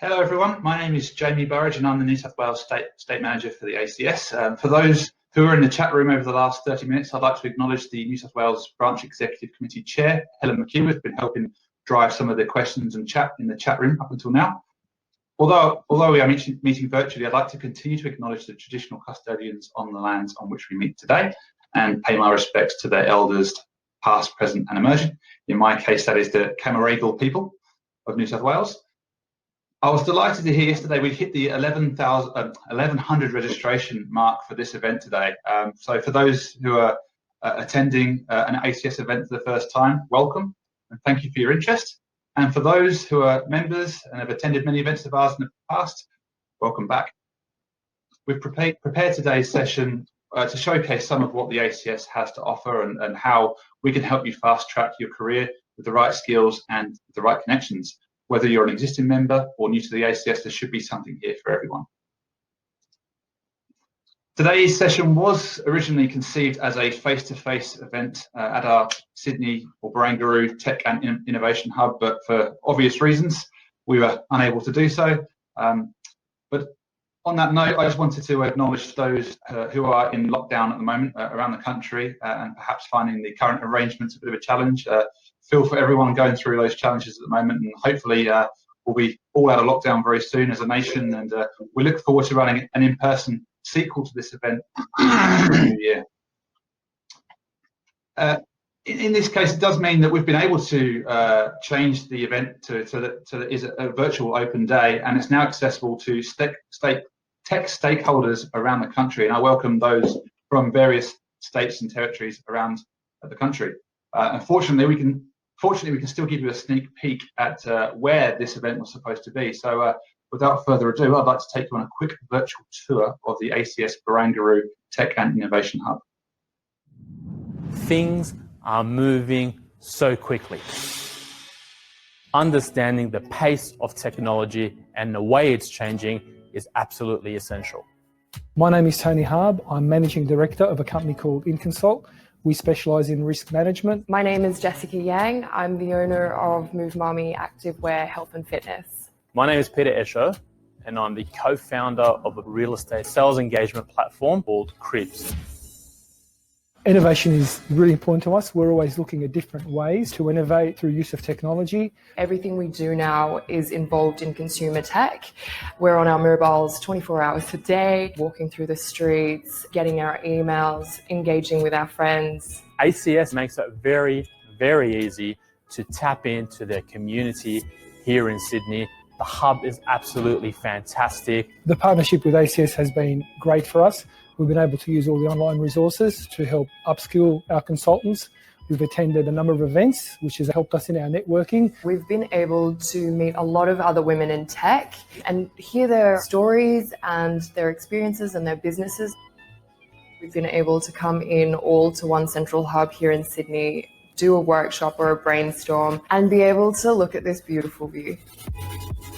Hello everyone, my name is Jamie Burridge and I'm the New South Wales State Manager for the ACS. For those who are in the chat room over the last 30 minutes, I'd like to acknowledge the New South Wales Branch Executive Committee Chair, Helen McHugh, who's been helping drive some of the questions and chat in the chat room up until now. Although we are meeting virtually, I'd like to continue to acknowledge the traditional custodians on the lands on which we meet today and pay my respects to their elders, past, present and emerging. In my case, that is the Camaragal people of New South Wales. I was delighted to hear yesterday we hit the 1100 registration mark for this event today. So for those who are attending an ACS event for the first time, welcome and thank you for your interest. And for those who are members and have attended many events of ours in the past, welcome back. We've prepared today's session to showcase some of what the ACS has to offer and how we can help you fast track your career with the right skills and the right connections. Whether you're an existing member or new to the ACS, there should be something here for everyone. Today's session was originally conceived as a face-to-face event at our Sydney or Barangaroo Tech and Innovation Hub, but for obvious reasons, we were unable to do so. But on that note, I just wanted to acknowledge those who are in lockdown at the moment around the country and perhaps finding the current arrangements a bit of a challenge. Feel for everyone going through those challenges at the moment, and hopefully we'll be all out of lockdown very soon as a nation, and we look forward to running an in-person sequel to this event in the new year. In this case, it does mean that we've been able to change the event so that it is a virtual open day, and it's now accessible to tech stakeholders around the country, and I welcome those from various states and territories around the country. Unfortunately, we can still give you a sneak peek at where this event was supposed to be. So without further ado, I'd like to take you on a quick virtual tour of the ACS Barangaroo Tech and Innovation Hub. Things are moving so quickly. Understanding the pace of technology and the way it's changing is absolutely essential. My name is Tony Harb. I'm Managing Director of a company called InConsult. We specialise in risk management. My name is Jessica Yang. I'm the owner of Move Mummy Activewear Health and Fitness. My name is Peter Esho, and I'm the co-founder of a real estate sales engagement platform called Cribs. Innovation is really important to us. We're always looking at different ways to innovate through use of technology. Everything we do now is involved in consumer tech. We're on our mobiles 24 hours a day, walking through the streets, getting our emails, engaging with our friends. ACS makes it very, very easy to tap into their community here in Sydney. The hub is absolutely fantastic. The partnership with ACS has been great for us. We've been able to use all the online resources to help upskill our consultants. We've attended a number of events, which has helped us in our networking. We've been able to meet a lot of other women in tech and hear their stories and their experiences and their businesses. We've been able to come in all to one central hub here in Sydney, do a workshop or a brainstorm, and be able to look at this beautiful view.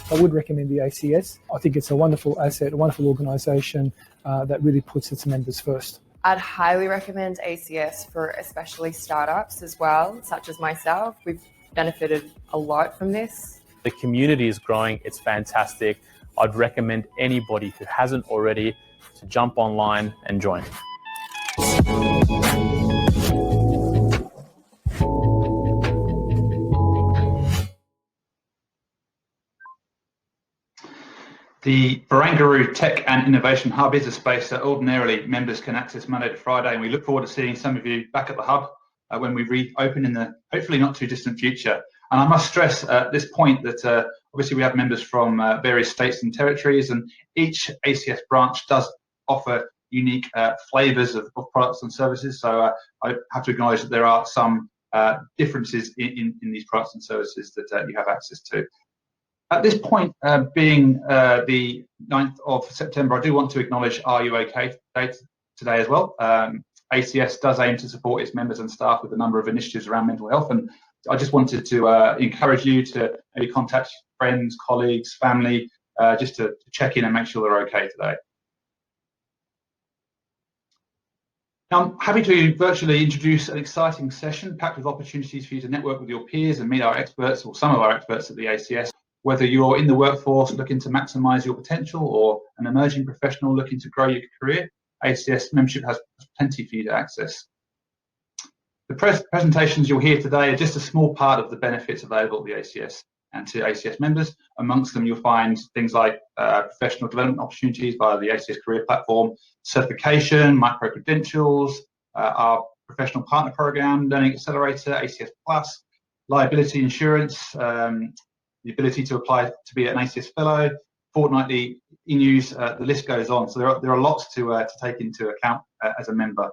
I would recommend the ACS. I think it's a wonderful asset, a wonderful organisation that really puts its members first. I'd highly recommend ACS for especially startups as well, such as myself. We've benefited a lot from this. The community is growing, it's fantastic. I'd recommend anybody who hasn't already to jump online and join. The Barangaroo Tech and Innovation Hub is a space that ordinarily members can access Monday to Friday, and we look forward to seeing some of you back at the hub when we reopen in the hopefully not too distant future. And I must stress at this point that obviously we have members from various states and territories, and each ACS branch does offer unique flavours of products and services. So I have to acknowledge that there are some differences in these products and services that you have access to. At this point, being the 9th of September, I do want to acknowledge Are You OK Day today as well. ACS does aim to support its members and staff with a number of initiatives around mental health, and I just wanted to encourage you to maybe contact friends, colleagues, family, just to check in and make sure they're OK today. Now, I'm happy to virtually introduce an exciting session packed with opportunities for you to network with your peers and meet our experts, or some of our experts at the ACS. Whether you're in the workforce looking to maximise your potential or an emerging professional looking to grow your career, ACS membership has plenty for you to access. The presentations you'll hear today are just a small part of the benefits available at the ACS and to ACS members. Amongst them, you'll find things like professional development opportunities via the ACS career platform, certification, micro-credentials, our professional partner program, Learning Accelerator, ACS Plus, liability insurance, the ability to apply to be an ACS fellow, fortnightly e-news, the list goes on. So there are lots to take into account as a member.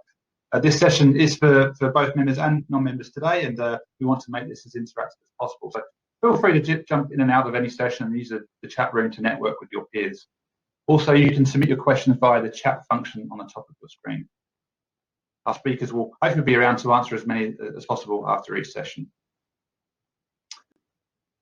This session is for both members and non-members today, and we want to make this as interactive as possible. So feel free to jump in and out of any session and use the chat room to network with your peers. Also, you can submit your questions via the chat function on the top of your screen. Our speakers will hopefully be around to answer as many as possible after each session.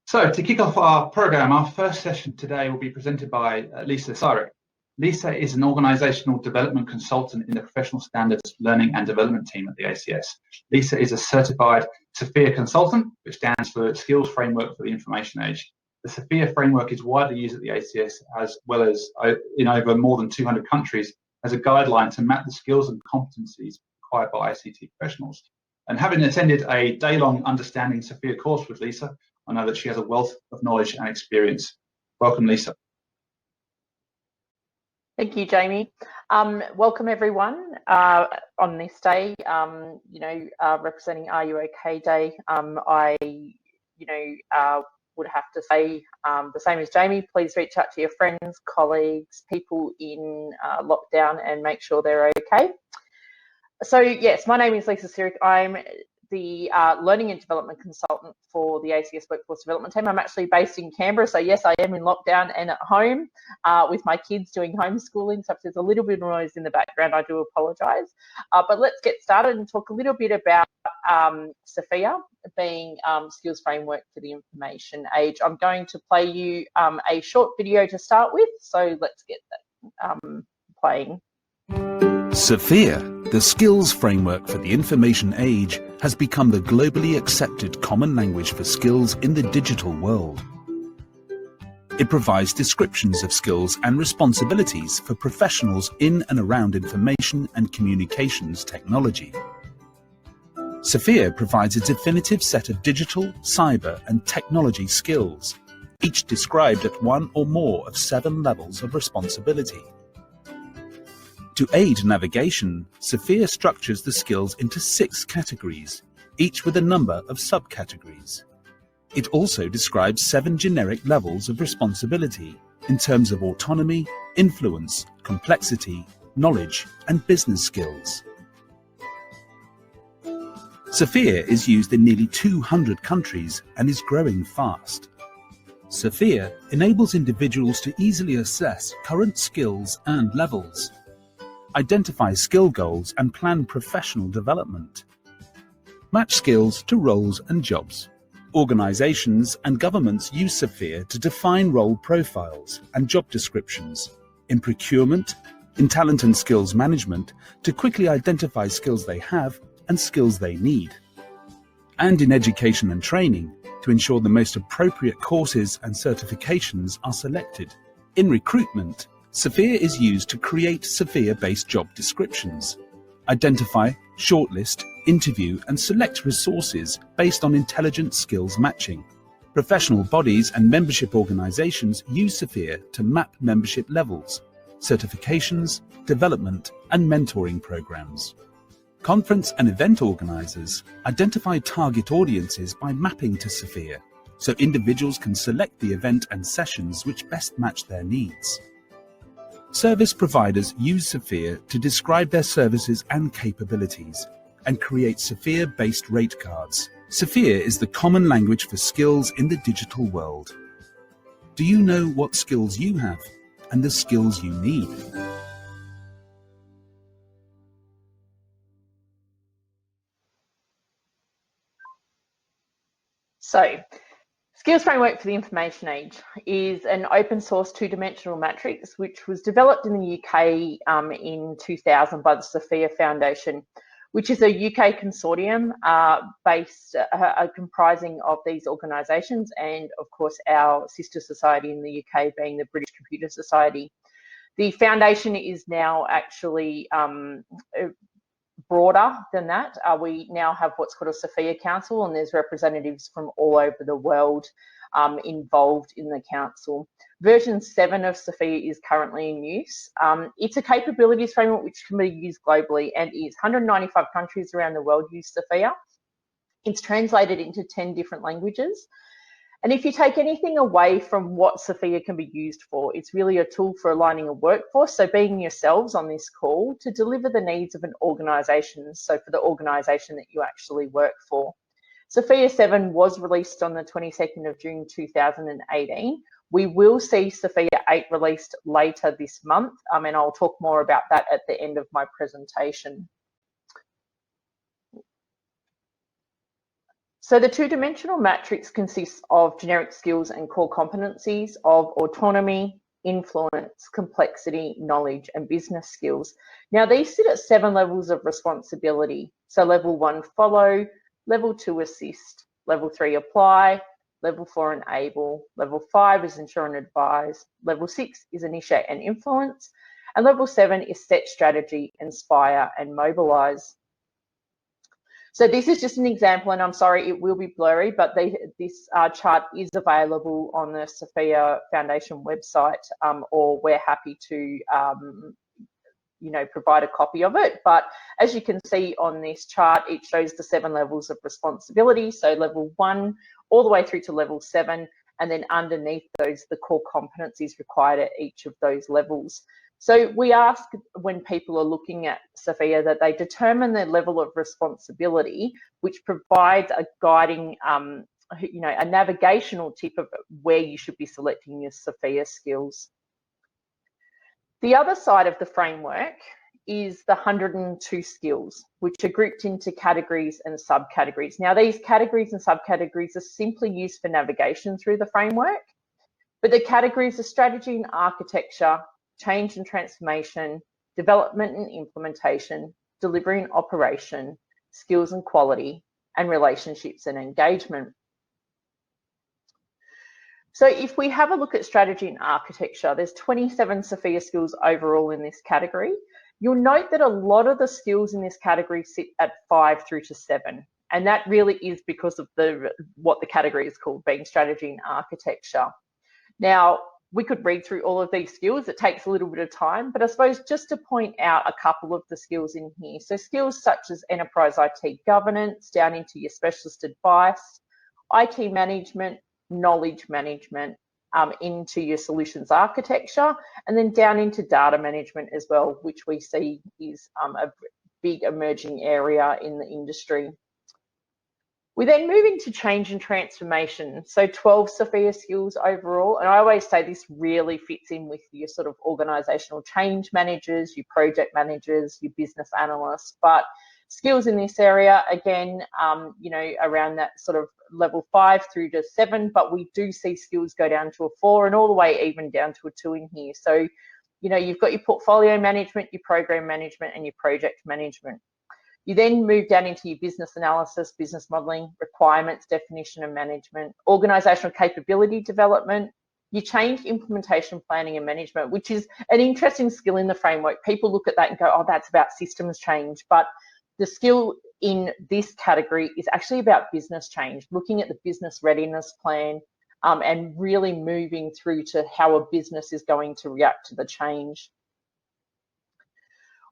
So to kick off our program, our first session today will be presented by Lisa Cyric. Lisa is an organisational development consultant in the Professional Standards Learning and Development team at the ACS. Lisa is a certified SOPHIA consultant, which stands for Skills Framework for the Information Age. The SOPHIA framework is widely used at the ACS as well as in over more than 200 countries as a guideline to map the skills and competencies required by ICT professionals. And having attended a day-long Understanding SOPHIA course with Lisa, I know that she has a wealth of knowledge and experience. Welcome, Lisa. Thank you, Jamie. Welcome everyone on this day. Representing Are You OK Day. I, would have to say the same as Jamie. Please reach out to your friends, colleagues, people in lockdown, and make sure they're okay. So yes, my name is Lisa Cyric. I'm the Learning and Development Consultant for the ACS Workforce Development Team. I'm actually based in Canberra, so yes, I am in lockdown and at home with my kids doing homeschooling, so if there's a little bit of noise in the background, I do apologise. But let's get started and talk a little bit about SOPHIA being Skills Framework for the Information Age. I'm going to play you a short video to start with, so let's get that playing. SOPHIA, the Skills Framework for the Information Age, has become the globally accepted common language for skills in the digital world. It provides descriptions of skills and responsibilities for professionals in and around information and communications technology. SOPHIA provides a definitive set of digital, cyber, and technology skills, each described at one or more of 7 levels of responsibility. To aid navigation, SOPHIA structures the skills into 6 categories, each with a number of subcategories. It also describes 7 generic levels of responsibility in terms of autonomy, influence, complexity, knowledge, and business skills. SOPHIA is used in nearly 200 countries and is growing fast. SOPHIA enables individuals to easily assess current skills and levels, identify skill goals and plan professional development, match skills to roles and jobs. Organizations and governments use SOPHIA to define role profiles and job descriptions, in procurement, in talent and skills management, to quickly identify skills they have and skills they need, and in education and training, to ensure the most appropriate courses and certifications are selected. In recruitment, SOPHIA is used to create SOPHIA-based job descriptions, identify, shortlist, interview and select resources based on intelligent skills matching. Professional bodies and membership organizations use SOPHIA to map membership levels, certifications, development and mentoring programs. Conference and event organizers identify target audiences by mapping to SOPHIA, so individuals can select the event and sessions which best match their needs. Service providers use SOPHIA to describe their services and capabilities and create SOPHIA-based rate cards. SOPHIA is the common language for skills in the digital world. Do you know what skills you have and the skills you need? So, Skills Framework for the Information Age is an open source 2-dimensional matrix which was developed in the UK in 2000 by the SOPHIA Foundation, which is a UK consortium comprising of these organisations and, of course, our sister society in the UK being the British Computer Society. The foundation is now actually broader than that. We now have what's called a Sophia Council, and there's representatives from all over the world involved in the council. Version 7 of Sophia is currently in use. It's a capabilities framework which can be used globally, and is 195 countries around the world use Sophia. It's translated into 10 different languages. And if you take anything away from what Sophia can be used for, it's really a tool for aligning a workforce, so being yourselves on this call, to deliver the needs of an organisation, so for the organisation that you actually work for. Sophia 7 was released on the 22nd of June 2018. We will see Sophia 8 released later this month, and I'll talk more about that at the end of my presentation. So the two-dimensional matrix consists of generic skills and core competencies of autonomy, influence, complexity, knowledge, and business skills. Now, these sit at 7 levels of responsibility. So level 1, follow, level 2, assist, level 3, apply, level 4, enable, level 5 is ensure and advise, level 6 is initiate and influence, and level 7 is set strategy, inspire, and mobilize. So this is just an example, and I'm sorry it will be blurry, but this chart is available on the Sophia Foundation website, or we're happy to provide a copy of it. But as you can see on this chart, it shows the 7 levels of responsibility. So level 1 all the way through to level 7, and then underneath those, the core competencies required at each of those levels. So we ask when people are looking at Sophia that they determine their level of responsibility, which provides a guiding, a navigational tip of where you should be selecting your Sophia skills. The other side of the framework is the 102 skills, which are grouped into categories and subcategories. Now, these categories and subcategories are simply used for navigation through the framework, but the categories are strategy and architecture, change and transformation, development and implementation, delivery and operation, skills and quality, and relationships and engagement. So if we have a look at strategy and architecture, there's 27 Sophia skills overall in this category. You'll note that a lot of the skills in this category sit at 5 through to 7. And that really is because of what the category is called, being strategy and architecture. Now, we could read through all of these skills. It takes a little bit of time, but I suppose just to point out a couple of the skills in here. So skills such as enterprise IT governance, down into your specialist advice, IT management, knowledge management, into your solutions architecture, and then down into data management as well, which we see is a big emerging area in the industry. We then move into change and transformation. So 12 Sophia skills overall. And I always say this really fits in with your sort of organisational change managers, your project managers, your business analysts. But skills in this area, again, around that sort of level 5 through to 7, but we do see skills go down to a 4 and all the way even down to a 2 in here. So, you've got your portfolio management, your program management, and your project management. You then move down into your business analysis, business modelling, requirements, definition and management, organisational capability development, your change, implementation, planning and management, which is an interesting skill in the framework. People look at that and go, oh, that's about systems change. But the skill in this category is actually about business change, looking at the business readiness plan, and really moving through to how a business is going to react to the change.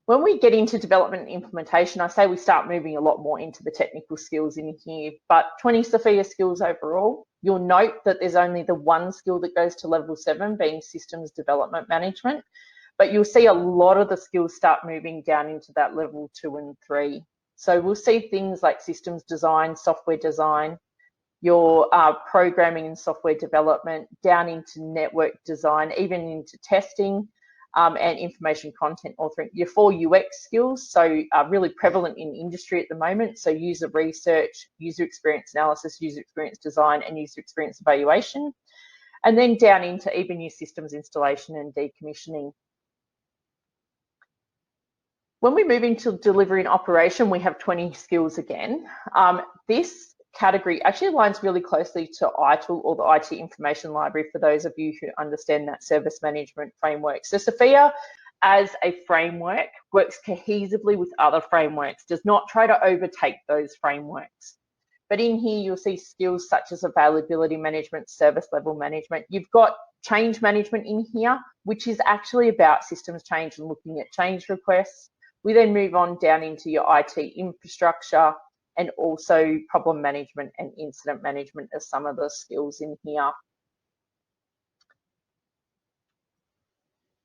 When we get into development and implementation, I say we start moving a lot more into the technical skills in here, but 20 Sophia skills overall. You'll note that there's only the 1 skill that goes to level 7, being systems development management, but you'll see a lot of the skills start moving down into that level 2 and 3. So we'll see things like systems design, software design, your programming and software development, down into network design, even into testing, and information content authoring. Your 4 UX skills, so really prevalent in industry at the moment. So user research, user experience analysis, user experience design, and user experience evaluation. And then down into even your systems installation and decommissioning. When we move into delivery and operation, we have 20 skills again. This category actually aligns really closely to ITIL, or the IT Information Library, for those of you who understand that service management framework. So Sophia, as a framework, works cohesively with other frameworks, does not try to overtake those frameworks. But in here, you'll see skills such as availability management, service level management. You've got change management in here, which is actually about systems change and looking at change requests. We then move on down into your IT infrastructure, and also problem management and incident management as some of the skills in here.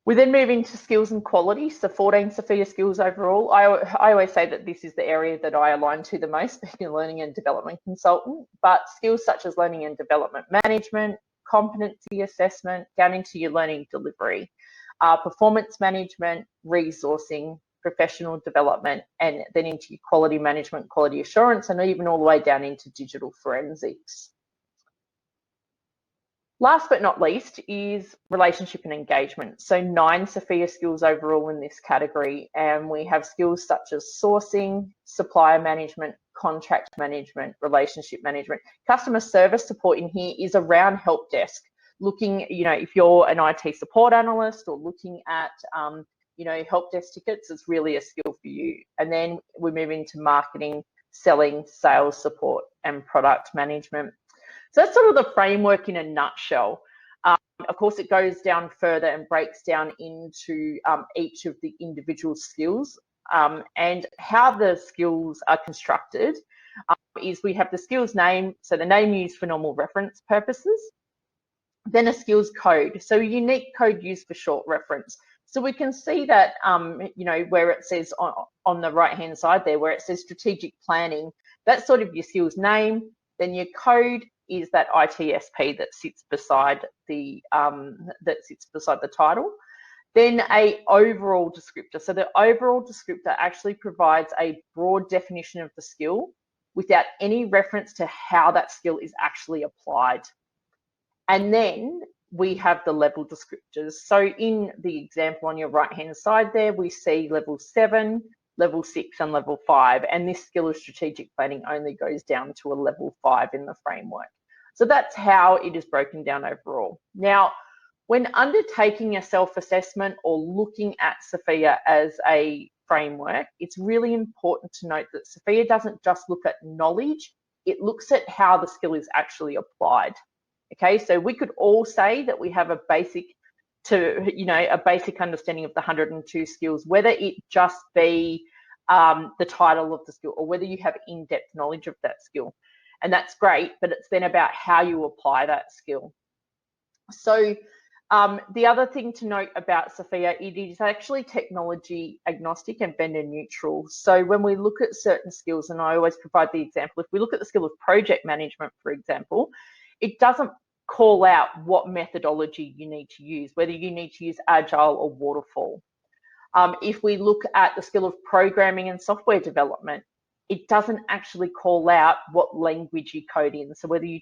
We then move into skills and quality, so 14 Sophia skills overall. I always say that this is the area that I align to the most, being a learning and development consultant, but skills such as learning and development management, competency assessment, down into your learning delivery, performance management, resourcing, professional development, and then into your quality management, quality assurance, and even all the way down into digital forensics. Last but not least is relationship and engagement. So 9 Sophia skills overall in this category, and we have skills such as sourcing, supplier management, contract management, relationship management. Customer service support in here is around help desk, looking, if you're an IT support analyst or looking at help desk tickets, is really a skill for you. And then we move into marketing, selling, sales support, and product management. So that's sort of the framework in a nutshell. Of course, it goes down further and breaks down into each of the individual skills, and how the skills are constructed is we have the skills name, so the name used for normal reference purposes, then a skills code, so a unique code used for short reference. So we can see that, where it says on the right-hand side there, where it says strategic planning, that's sort of your skills name. Then your code is that ITSP that sits beside the title. Then a overall descriptor. So the overall descriptor actually provides a broad definition of the skill without any reference to how that skill is actually applied. And then we have the level descriptors. So in the example on your right-hand side there, we see level 7, level 6, and level 5. And this skill of strategic planning only goes down to a level 5 in the framework. So that's how it is broken down overall. Now, when undertaking a self-assessment or looking at Sophia as a framework, it's really important to note that Sophia doesn't just look at knowledge, it looks at how the skill is actually applied. Okay, so we could all say that we have a basic understanding of the 102 skills, whether it just be the title of the skill or whether you have in-depth knowledge of that skill. And that's great, but it's then about how you apply that skill. So the other thing to note about Sophia, it is actually technology agnostic and vendor neutral. So when we look at certain skills, and I always provide the example, if we look at the skill of project management, for example, it doesn't call out what methodology you need to use, whether you need to use Agile or Waterfall. If we look at the skill of programming and software development, it doesn't actually call out what language you code in. So whether you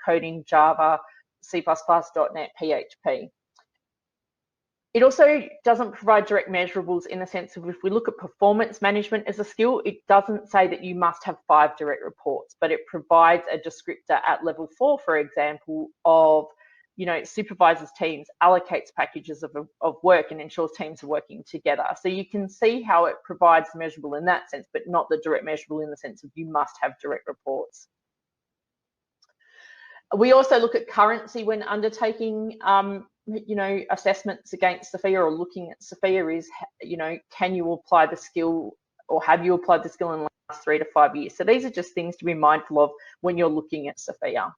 code in Java, C++, .NET, PHP. It also doesn't provide direct measurables in the sense of, if we look at performance management as a skill, it doesn't say that you must have 5 direct reports, but it provides a descriptor at level 4, for example, of, supervises teams, allocates packages of work, and ensures teams are working together. So you can see how it provides the measurable in that sense, but not the direct measurable in the sense of you must have direct reports. We also look at currency when undertaking assessments against Sophia or looking at Sophia is, can you apply the skill, or have you applied the skill in the last 3 to 5 years? So these are just things to be mindful of when you're looking at Sophia.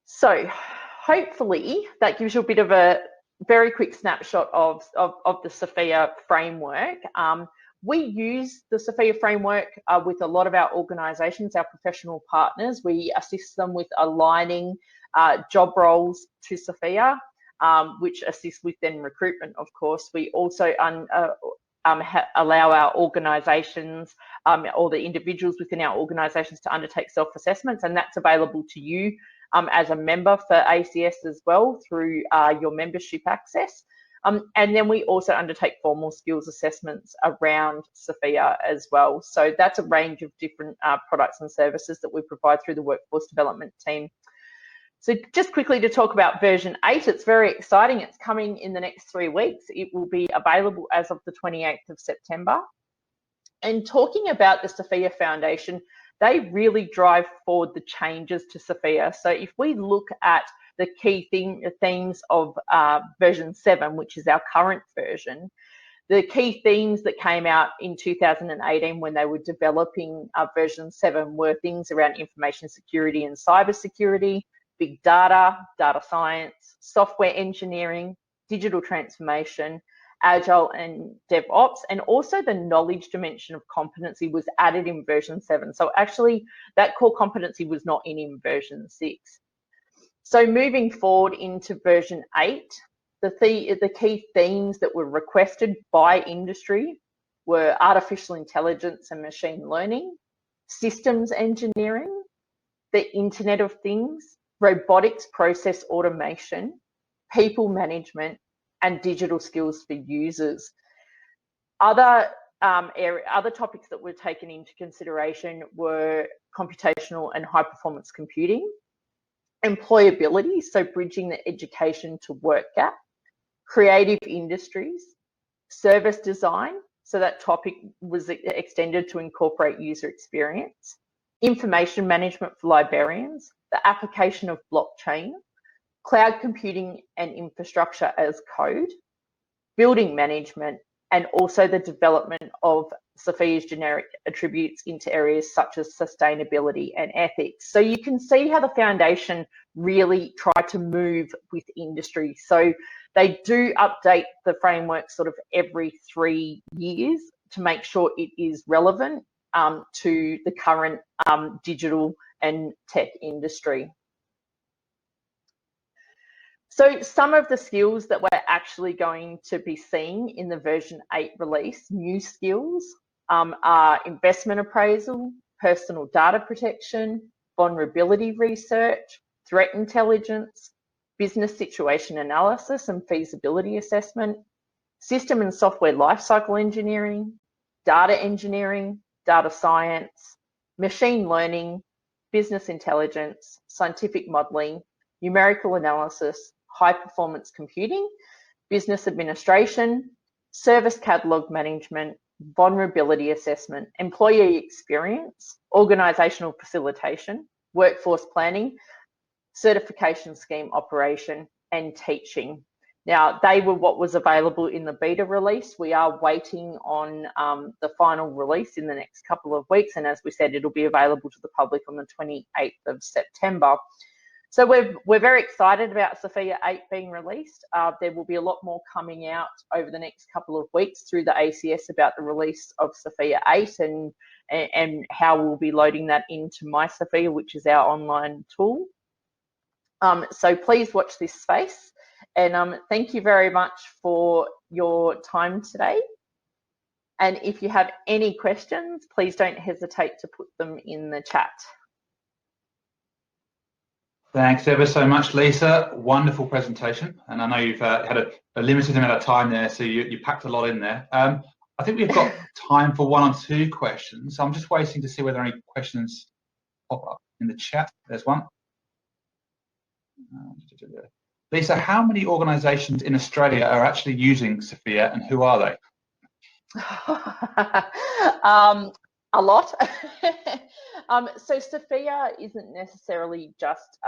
So hopefully that gives you a bit of a very quick snapshot of the Sophia framework. We use the Sophia framework with a lot of our organisations, our professional partners. We assist them with aligning job roles to Sophia, which assists with then recruitment, of course. We also allow our organisations or the individuals within our organisations to undertake self-assessments, and that's available to you as a member for ACS as well through your membership access. And then we also undertake formal skills assessments around Sophia as well. So that's a range of different products and services that we provide through the workforce development team. So just quickly to talk about version 8, it's very exciting. It's coming in the next 3 weeks. It will be available as of the 28th of September. And talking about the Sophia Foundation, they really drive forward the changes to Sophia. So if we look at the key themes of version 7, which is our current version, the key themes that came out in 2018 when they were developing version 7 were things around information security and cybersecurity, big data, data science, software engineering, digital transformation, Agile and DevOps, and also the knowledge dimension of competency was added in version 7. So actually that core competency was not in version 6. So moving forward into version 8, the key themes that were requested by industry were artificial intelligence and machine learning, systems engineering, the Internet of Things, robotics process automation, people management, and digital skills for users. Other topics that were taken into consideration were computational and high performance computing, employability, so bridging the education to work gap, creative industries, service design, so that topic was extended to incorporate user experience, information management for librarians, the application of blockchain, cloud computing and infrastructure as code, building management, and also the development of Sophia's generic attributes into areas such as sustainability and ethics. So you can see how the foundation really tried to move with industry. So they do update the framework sort of every 3 years to make sure it is relevant to the current digital and tech industry. So some of the skills that we're actually going to be seeing in the version 8 release, new skills, are investment appraisal, personal data protection, vulnerability research, threat intelligence, business situation analysis and feasibility assessment, system and software lifecycle engineering, data science, machine learning, business intelligence, scientific modelling, numerical analysis, high performance computing, business administration, service catalogue management, vulnerability assessment, employee experience, organisational facilitation, workforce planning, certification scheme operation, and teaching. Now, they were what was available in the beta release. We are waiting on the final release in the next couple of weeks, and as we said, it'll be available to the public on the 28th of September. So we're very excited about Sophia 8 being released. There will be a lot more coming out over the next couple of weeks through the ACS about the release of Sophia 8 and how we'll be loading that into My Sophia, which is our online tool. So please watch this space, and thank you very much for your time today. And if you have any questions, please don't hesitate to put them in the chat. Thanks ever so much, Lisa. Wonderful presentation. And I know you've had a limited amount of time there, so you packed a lot in there. I think we've got time for 1 or 2 questions. So I'm just waiting to see whether any questions pop up in the chat. There's one. Lisa, how many organisations in Australia are actually using Sophia, and who are they? A lot. So Sophia isn't necessarily just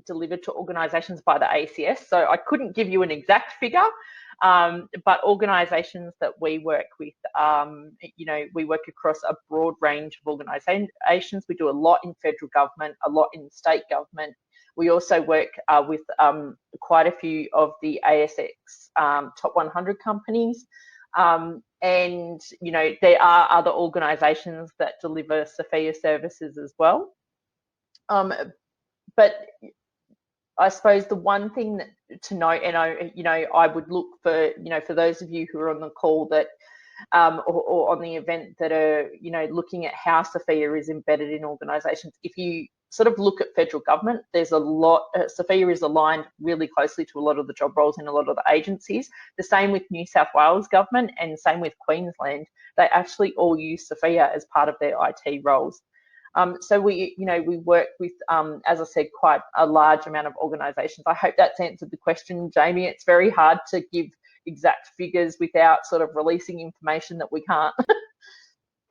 delivered to organisations by the ACS, so I couldn't give you an exact figure, but organisations that we work with, we work across a broad range of organisations. We do a lot in federal government, a lot in state government. We also work with quite a few of the ASX top 100 companies. And, there are other organisations that deliver Sophia services as well. But I suppose the one thing to note, and I would look for, for those of you who are on the call that, or on the event that are, looking at how Sophia is embedded in organisations, if you sort of look at federal government, there's a lot, Sophia is aligned really closely to a lot of the job roles in a lot of the agencies. The same with New South Wales government and same with Queensland. They actually all use Sophia as part of their IT roles. So we work with, as I said, quite a large amount of organisations. I hope that's answered the question, Jamie. It's very hard to give exact figures without sort of releasing information that we can't.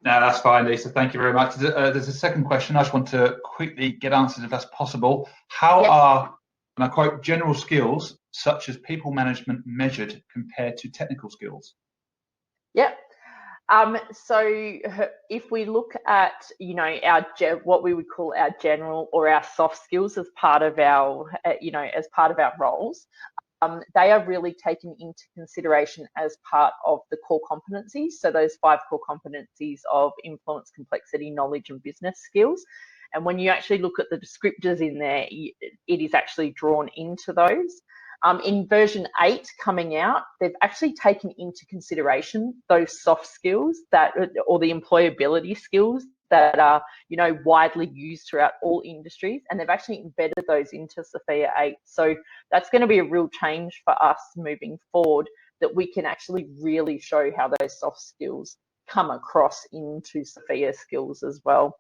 No, that's fine, Lisa. Thank you very much. There's a second question I just want to quickly get answered if that's possible. How are, and I quote, general skills such as people management measured compared to technical skills? Yep. So if we look at, what we would call our general or our soft skills as part of our, as part of our roles, they are really taken into consideration as part of the core competencies. So those 5 core competencies of influence, complexity, knowledge, and business skills. And when you actually look at the descriptors in there, it is actually drawn into those. In version 8 coming out, they've actually taken into consideration those soft skills or the employability skills that are, widely used throughout all industries, and they've actually embedded those into Sophia 8. So that's going to be a real change for us moving forward, that we can actually really show how those soft skills come across into Sophia skills as well.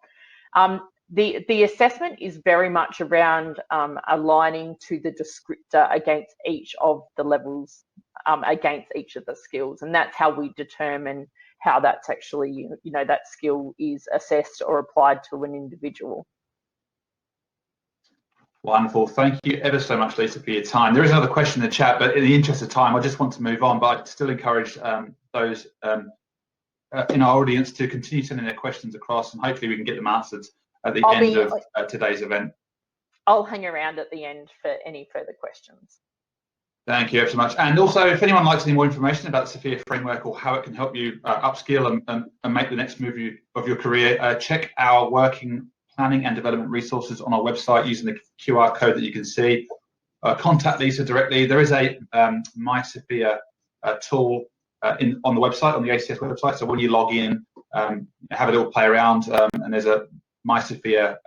The assessment is very much around aligning to the descriptor against each of the levels, against each of the skills, and that's how we determine how that's actually, that skill is assessed or applied to an individual. Wonderful. Thank you ever so much, Lisa, for your time. There is another question in the chat, but in the interest of time, I just want to move on, but I'd still encourage those in our audience to continue sending their questions across, and hopefully we can get them answered at the end of today's event. I'll hang around at the end for any further questions. Thank you ever so much. And also, if anyone likes any more information about the Sophia framework or how it can help you upskill and make the next move of your career, check our working planning and development resources on our website using the QR code that you can see. Contact Lisa directly. There is a My Sophia tool on the website, on the ACS website. So when you log in, have a little play around, and there's a My Sophia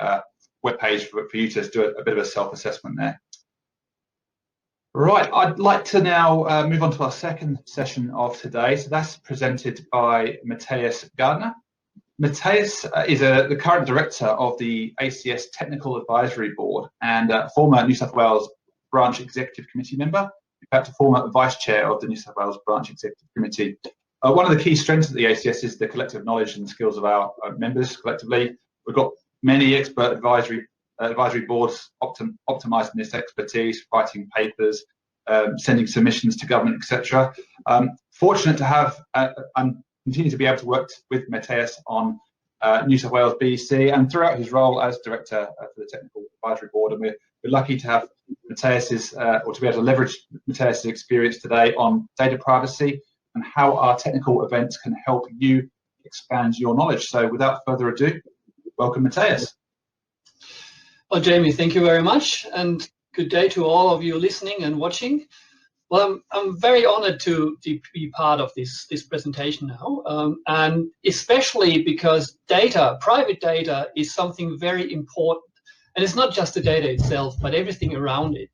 webpage for you to do a bit of a self-assessment there. Right, I'd like to now move on to our second session of today. So that's presented by Matthias Gardner. Matthias is the current director of the ACS Technical Advisory Board and former New South Wales Branch Executive Committee member, in fact, a former vice chair of the New South Wales Branch Executive Committee. One of the key strengths of the ACS is the collective knowledge and skills of our members collectively. We've got many expert advisory boards optimising this expertise, writing papers, sending submissions to government, etc. Fortunate to have and continue to be able to work with Matthias on New South Wales BEC and throughout his role as director for the Technical Advisory Board. And we're lucky to have Matthias's, or to be able to leverage Matthias's experience today on data privacy and how our technical events can help you expand your knowledge. So without further ado, welcome, Matthias. Well, Jamie, thank you very much, and good day to all of you listening and watching. Well, I'm very honored to be part of this presentation now, and especially because private data is something very important, and it's not just the data itself, but everything around it.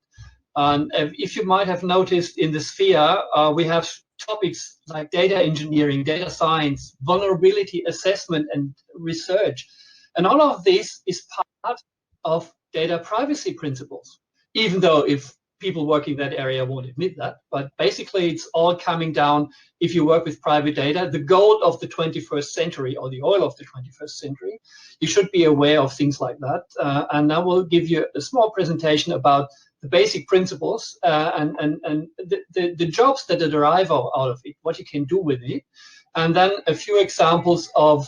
If you might have noticed in the sphere, we have topics like data engineering, data science, vulnerability assessment, and research, and all of this is part of data privacy principles, even though if people working that area won't admit that. But basically, it's all coming down, if you work with private data, the gold of the 21st century or the oil of the 21st century, you should be aware of things like that. And I will give you a small presentation about the basic principles and the jobs that derive out of it, what you can do with it, and then a few examples of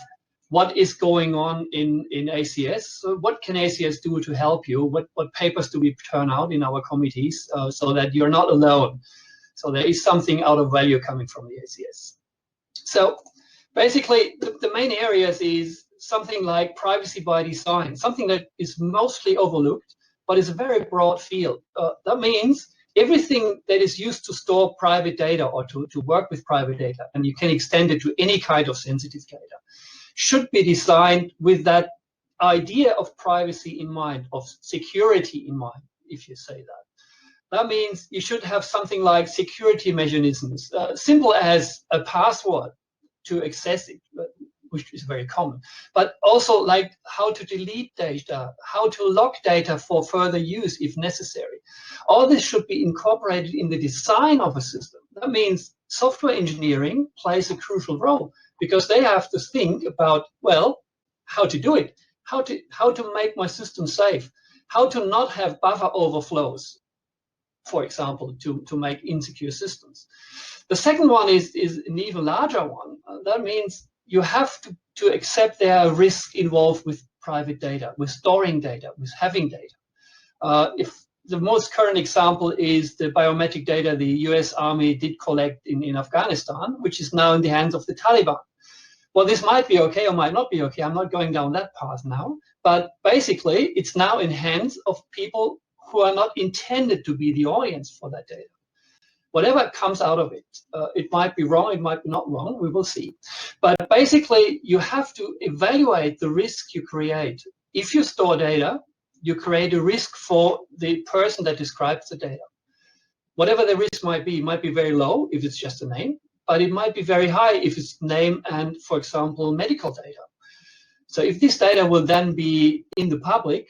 what is going on in ACS. So what can ACS do to help you? What papers do we turn out in our committees so that you're not alone? So there is something out of value coming from the ACS. So basically, the main areas is something like privacy by design, something that is mostly overlooked, but is a very broad field. That means everything that is used to store private data or to work with private data, and you can extend it to any kind of sensitive data, should be designed with that idea of privacy in mind, of security in mind, if you say that. That means you should have something like security mechanisms, simple as a password to access it, which is very common, but also like how to delete data, how to lock data for further use if necessary. All this should be incorporated in the design of a system. That means software engineering plays a crucial role because they have to think about, well, how to do it, how to make my system safe, how to not have buffer overflows, for example, to make insecure systems. The second one is an even larger one. That means you have to accept there are risks involved with private data, with storing data, with having data. If the most current example is the biometric data the US Army did collect in Afghanistan, which is now in the hands of the Taliban. Well, this might be okay or might not be okay. I'm not going down that path now. But basically, it's now in hands of people who are not intended to be the audience for that data. Whatever comes out of it, it might be wrong, it might be not wrong, we will see. But basically, you have to evaluate the risk you create. If you store data, you create a risk for the person that describes the data. Whatever the risk might be, it might be very low if it's just a name, but it might be very high if it's name and, for example, medical data. So if this data will then be in the public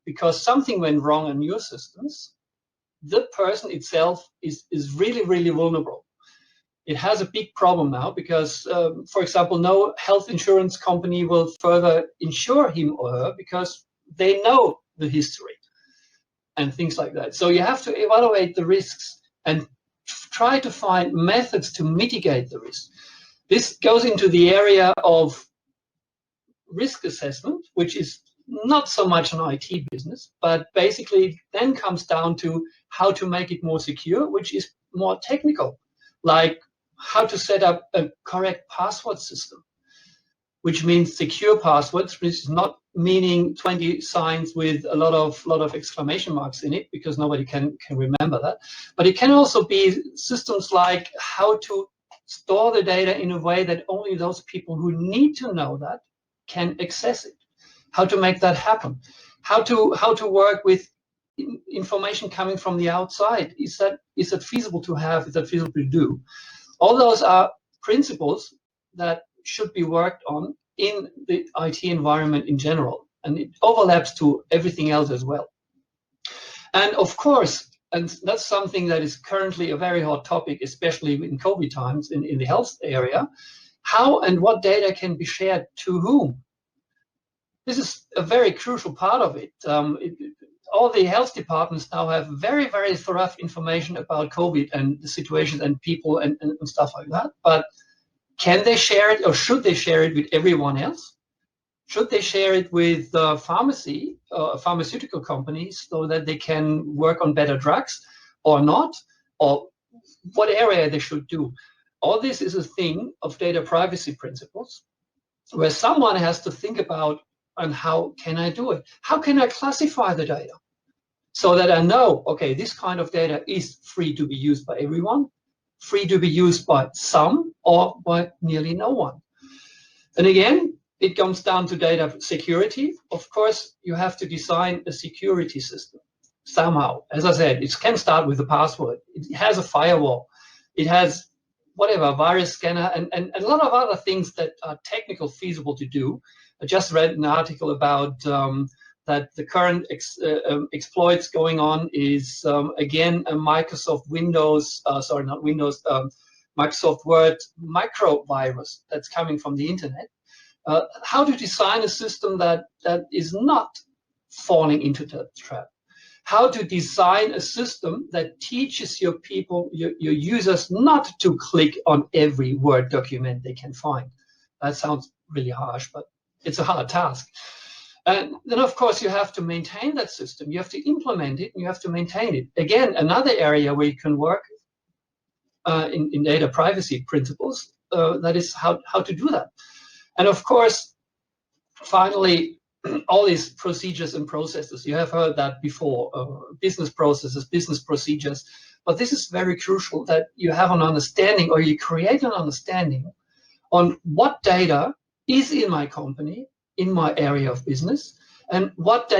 because something went wrong in your systems, the person itself is really, really vulnerable. It has a big problem now because, for example, no health insurance company will further insure him or her because they know the history and things like that. So you have to evaluate the risks and try to find methods to mitigate the risk. This goes into the area of risk assessment, which is not so much an IT business, but basically then comes down to how to make it more secure, which is more technical, like how to set up a correct password system, which means secure passwords, which is not meaning 20 signs with a lot of exclamation marks in it, because nobody can remember that. But it can also be systems like how to store the data in a way that only those people who need to know that can access it. How to make that happen? How to work with information coming from the outside? Is that feasible to have? Is that feasible to do? All those are principles that should be worked on in the IT environment in general, and it overlaps to everything else as well. And of course, and that's something that is currently a very hot topic, especially in COVID times in the health area, how and what data can be shared to whom? This is a very crucial part of it. All the health departments now have very, very thorough information about COVID and the situation and people and stuff like that. But can they share it, or should they share it with everyone else? Should they share it with pharmaceutical companies so that they can work on better drugs or not? Or what area they should do? All this is a thing of data privacy principles where someone has to think about, and how can I do it? How can I classify the data so that I know, okay, this kind of data is free to be used by everyone, free to be used by some, or by nearly no one. And again, it comes down to data security. Of course, you have to design a security system somehow. As I said, it can start with a password. It has a firewall. It has whatever, virus scanner, and a lot of other things that are technical feasible to do. I just read an article about that the current exploits going on is, again, a Microsoft Windows, Microsoft Word microvirus that's coming from the internet. How to design a system that is not falling into that trap. How to design a system that teaches your people, your users, not to click on every Word document they can find. That sounds really harsh, but it's a hard task. And then, of course, you have to maintain that system. You have to implement it, and you have to maintain it. Again, another area where you can work in data privacy principles, that is how to do that. And of course, finally, all these procedures and processes, you have heard that before, business processes, business procedures. But this is very crucial, that you have an understanding, or you create an understanding on what data is in my company, in my area of business, and what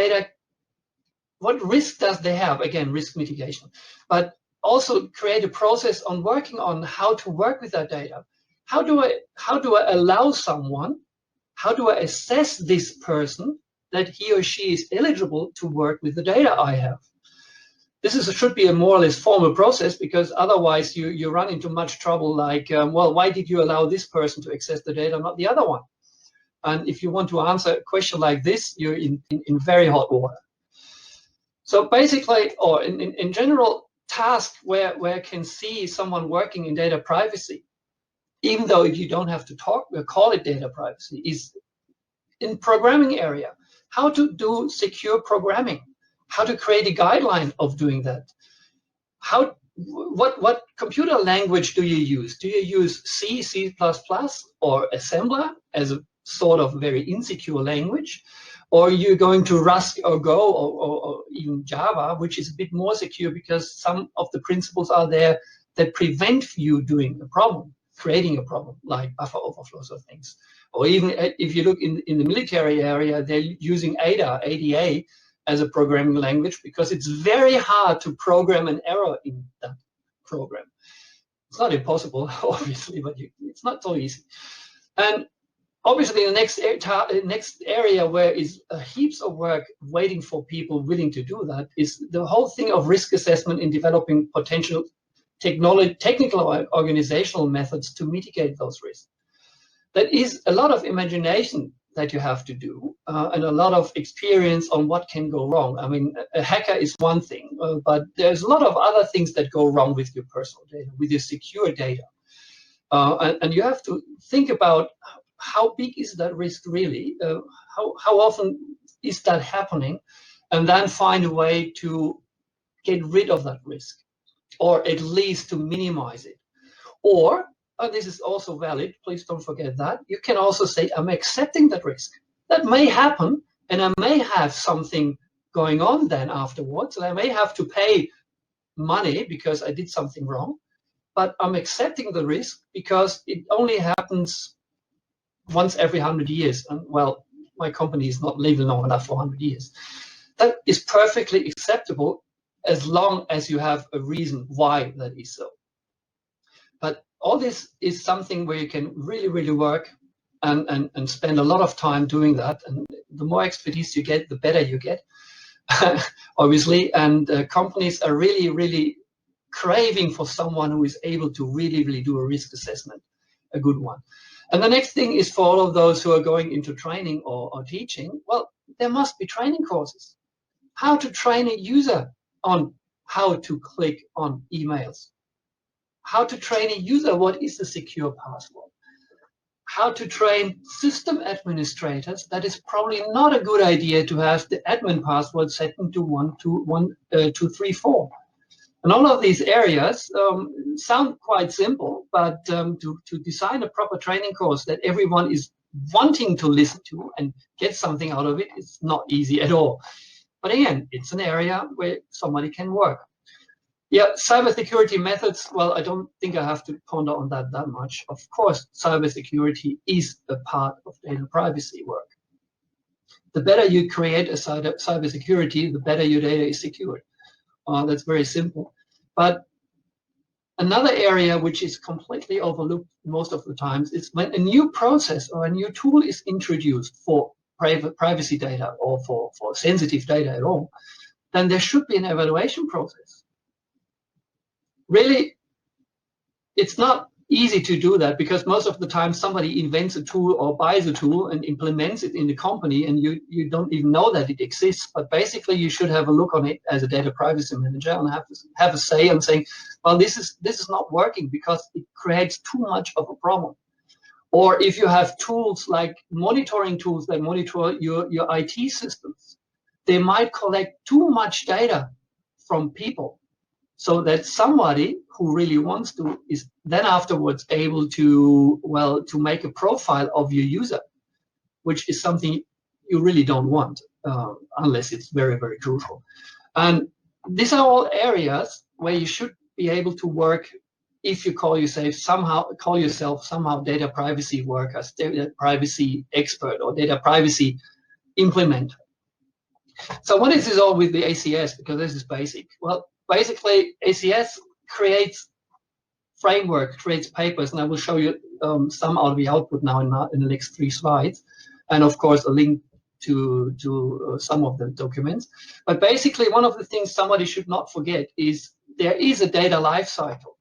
risk does they have? Again, risk mitigation, but also create a process on working on how to work with that data. How do I allow someone? How do I assess this person that he or she is eligible to work with the data I have? This should be a more or less formal process, because otherwise you run into much trouble, like, well, why did you allow this person to access the data, not the other one? And if you want to answer a question like this, you're in very hot water. So basically, or in general, task where I can see someone working in data privacy, even though you don't have to call it data privacy, is in programming area. How to do secure programming, how to create a guideline of doing that. What computer language do you use? Do you use C, C++, or assembler as a sort of very insecure language? Or you're going to Rust or Go or even Java, which is a bit more secure, because some of the principles are there that prevent you doing a problem, creating a problem, like buffer overflows or things. Or even if you look in the military area, they're using ADA, as a programming language, because it's very hard to program an error in that program. It's not impossible, obviously, but it's not so easy. And obviously, the next area where is heaps of work waiting for people willing to do that is the whole thing of risk assessment in developing potential technical or organizational methods to mitigate those risks. That is a lot of imagination that you have to do, and a lot of experience on what can go wrong. I mean, a hacker is one thing, but there's a lot of other things that go wrong with your personal data, with your secure data. And you have to think about how big is that risk really? How often is that happening? And then find a way to get rid of that risk, or at least to minimize it. Or, and this is also valid, please don't forget that, you can also say, I'm accepting that risk. That may happen, and I may have something going on then afterwards, and I may have to pay money because I did something wrong, but I'm accepting the risk because it only happens once every 100 years. And well, my company is not living long enough for 100 years. That is perfectly acceptable as long as you have a reason why that is so. But all this is something where you can really, really work and spend a lot of time doing that. And the more expertise you get, the better you get, obviously. And companies are really, really craving for someone who is able to really, really do a risk assessment, a good one. And the next thing is for all of those who are going into training or teaching, well, there must be training courses. How to train a user on how to click on emails. How to train a user what is a secure password. How to train system administrators that is probably not a good idea to have the admin password set into 1234. And all of these areas sound quite simple, but to design a proper training course that everyone is wanting to listen to and get something out of it is not easy at all. But again, it's an area where somebody can work. Yeah, cybersecurity methods, well, I don't think I have to ponder on that much. Of course, cybersecurity is a part of data privacy work. The better you create a cybersecurity, the better your data is secured. That's very simple. But another area which is completely overlooked most of the times is when a new process or a new tool is introduced for privacy data or for sensitive data at all, then there should be an evaluation process. Really, it's not easy to do that because most of the time somebody invents a tool or buys a tool and implements it in the company, and you don't even know that it exists. But basically, you should have a look on it as a data privacy manager and have a say on saying, well, this is not working because it creates too much of a problem. Or if you have tools like monitoring tools that monitor your IT systems, they might collect too much data from people, so that somebody who really wants to is then afterwards able to, well, to make a profile of your user, which is something you really don't want unless it's very, very crucial. And these are all areas where you should be able to work if you call yourself somehow data privacy workers, data privacy expert, or data privacy implementer. So what is this all with the ACS? Because this is basic. Well, basically, ACS creates framework, creates papers, and I will show you some out of the output now in the next 3 slides, and of course a link to some of the documents. But basically, one of the things somebody should not forget is there is a data life cycle.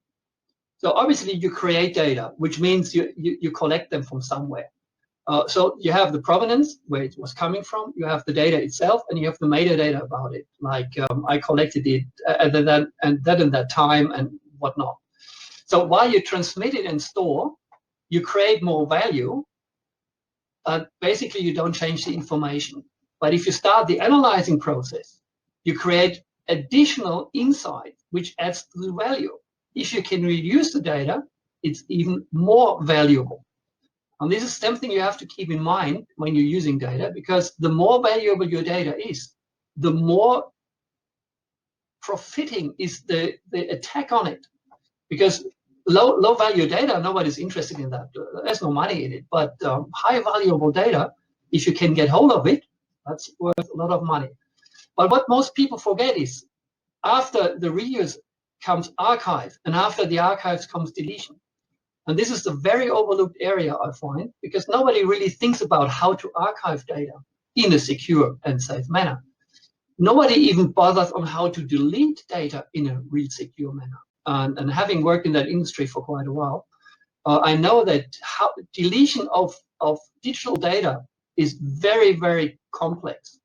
So obviously you create data, which means you collect them from somewhere. So you have the provenance, where it was coming from, you have the data itself, and you have the metadata about it, like I collected it at that time and whatnot. So while you transmit it and store, you create more value, but basically you don't change the information. But if you start the analyzing process, you create additional insight, which adds to the value. If you can reduce the data, it's even more valuable. And this is something you have to keep in mind when you're using data, because the more valuable your data is, the more profiting is the attack on it. Because low value data, nobody's interested in that. There's no money in it. But high valuable data, if you can get hold of it, that's worth a lot of money. But what most people forget is, after the reuse comes archive, and after the archives comes deletion. And this is a very overlooked area, I find, because nobody really thinks about how to archive data in a secure and safe manner. Nobody even bothers on how to delete data in a real secure manner. And having worked in that industry for quite a while, I know that deletion of digital data is very, very complex.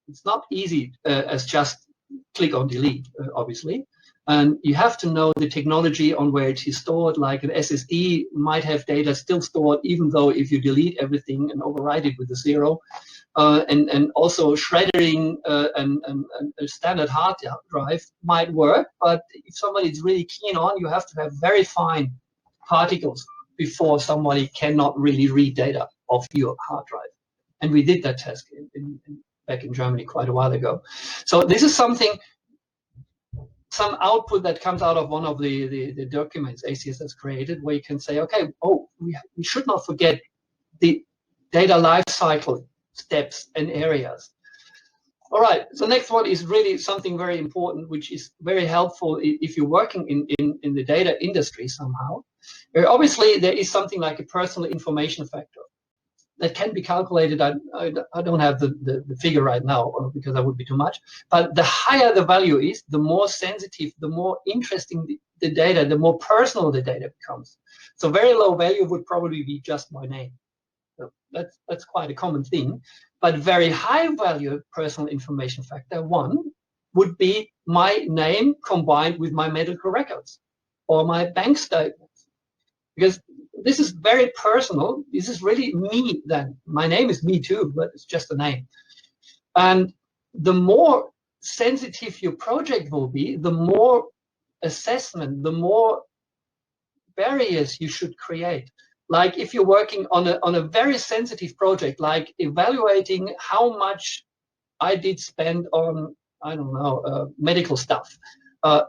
It's not easy as just click on delete, obviously. And you have to know the technology on where it is stored, like an SSD might have data still stored, even though if you delete everything and overwrite it with a 0. And also shredding and a standard hard drive might work, but if somebody is really keen on, you have to have very fine particles before somebody cannot really read data off your hard drive. And we did that test back in Germany quite a while ago. So this is some output that comes out of one of the documents ACS has created, where you can say, okay, we should not forget the data lifecycle steps and areas. All right, so next one is really something very important, which is very helpful if you're working in the data industry somehow. Obviously, there is something like a personal information factor that can be calculated. I don't have the figure right now because that would be too much. But the higher the value is, the more sensitive, the more interesting the data, the more personal the data becomes. So very low value would probably be just my name. So that's quite a common thing. But very high value personal information factor 1 would be my name combined with my medical records or my bank statements. Because this is very personal. This is really me then. My name is me too, but it's just a name. And the more sensitive your project will be, the more assessment, the more barriers you should create. Like if you're working on a very sensitive project, like evaluating how much I did spend on, I don't know, medical stuff,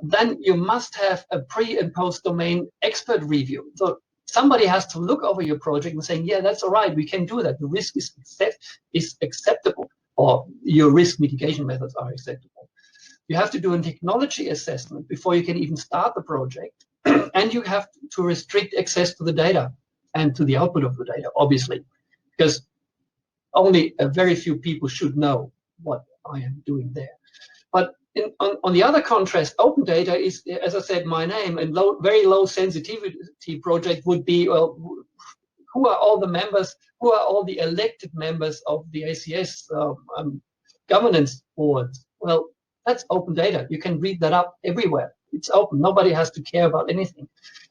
then you must have a pre and post domain expert review. So somebody has to look over your project and saying, yeah, that's all right, we can do that. The risk is acceptable, or your risk mitigation methods are acceptable. You have to do a technology assessment before you can even start the project. And you have to restrict access to the data and to the output of the data, obviously, because only a very few people should know what I am doing there. But on the other contrast, open data is, as I said, my name, and very low sensitivity project would be, well, who are all the members, who are all the elected members of the ACS governance board? Well, that's open data. You can read that up everywhere. It's open. Nobody has to care about anything.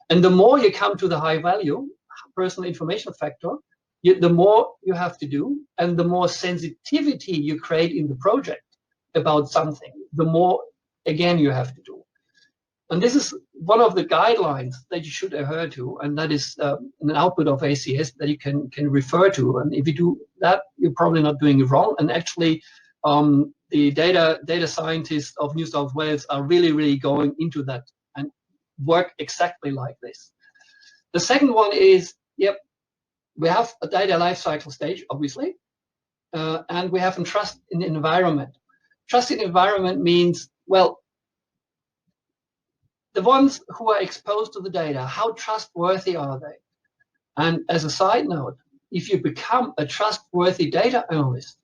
And the more you come to the high value personal information factor, the more you have to do, and the more sensitivity you create in the project about something, the more, again, you have to do. And this is one of the guidelines that you should adhere to, and that is an output of ACS that you can refer to. And if you do that, you're probably not doing it wrong. And actually, the data scientists of New South Wales are really, really going into that. And work exactly like this. The second one is, yep, we have a data lifecycle stage, obviously, and we have a trust in the environment. Trust in the environment means, well, the ones who are exposed to the data, how trustworthy are they? And as a side note, if you become a trustworthy data analyst,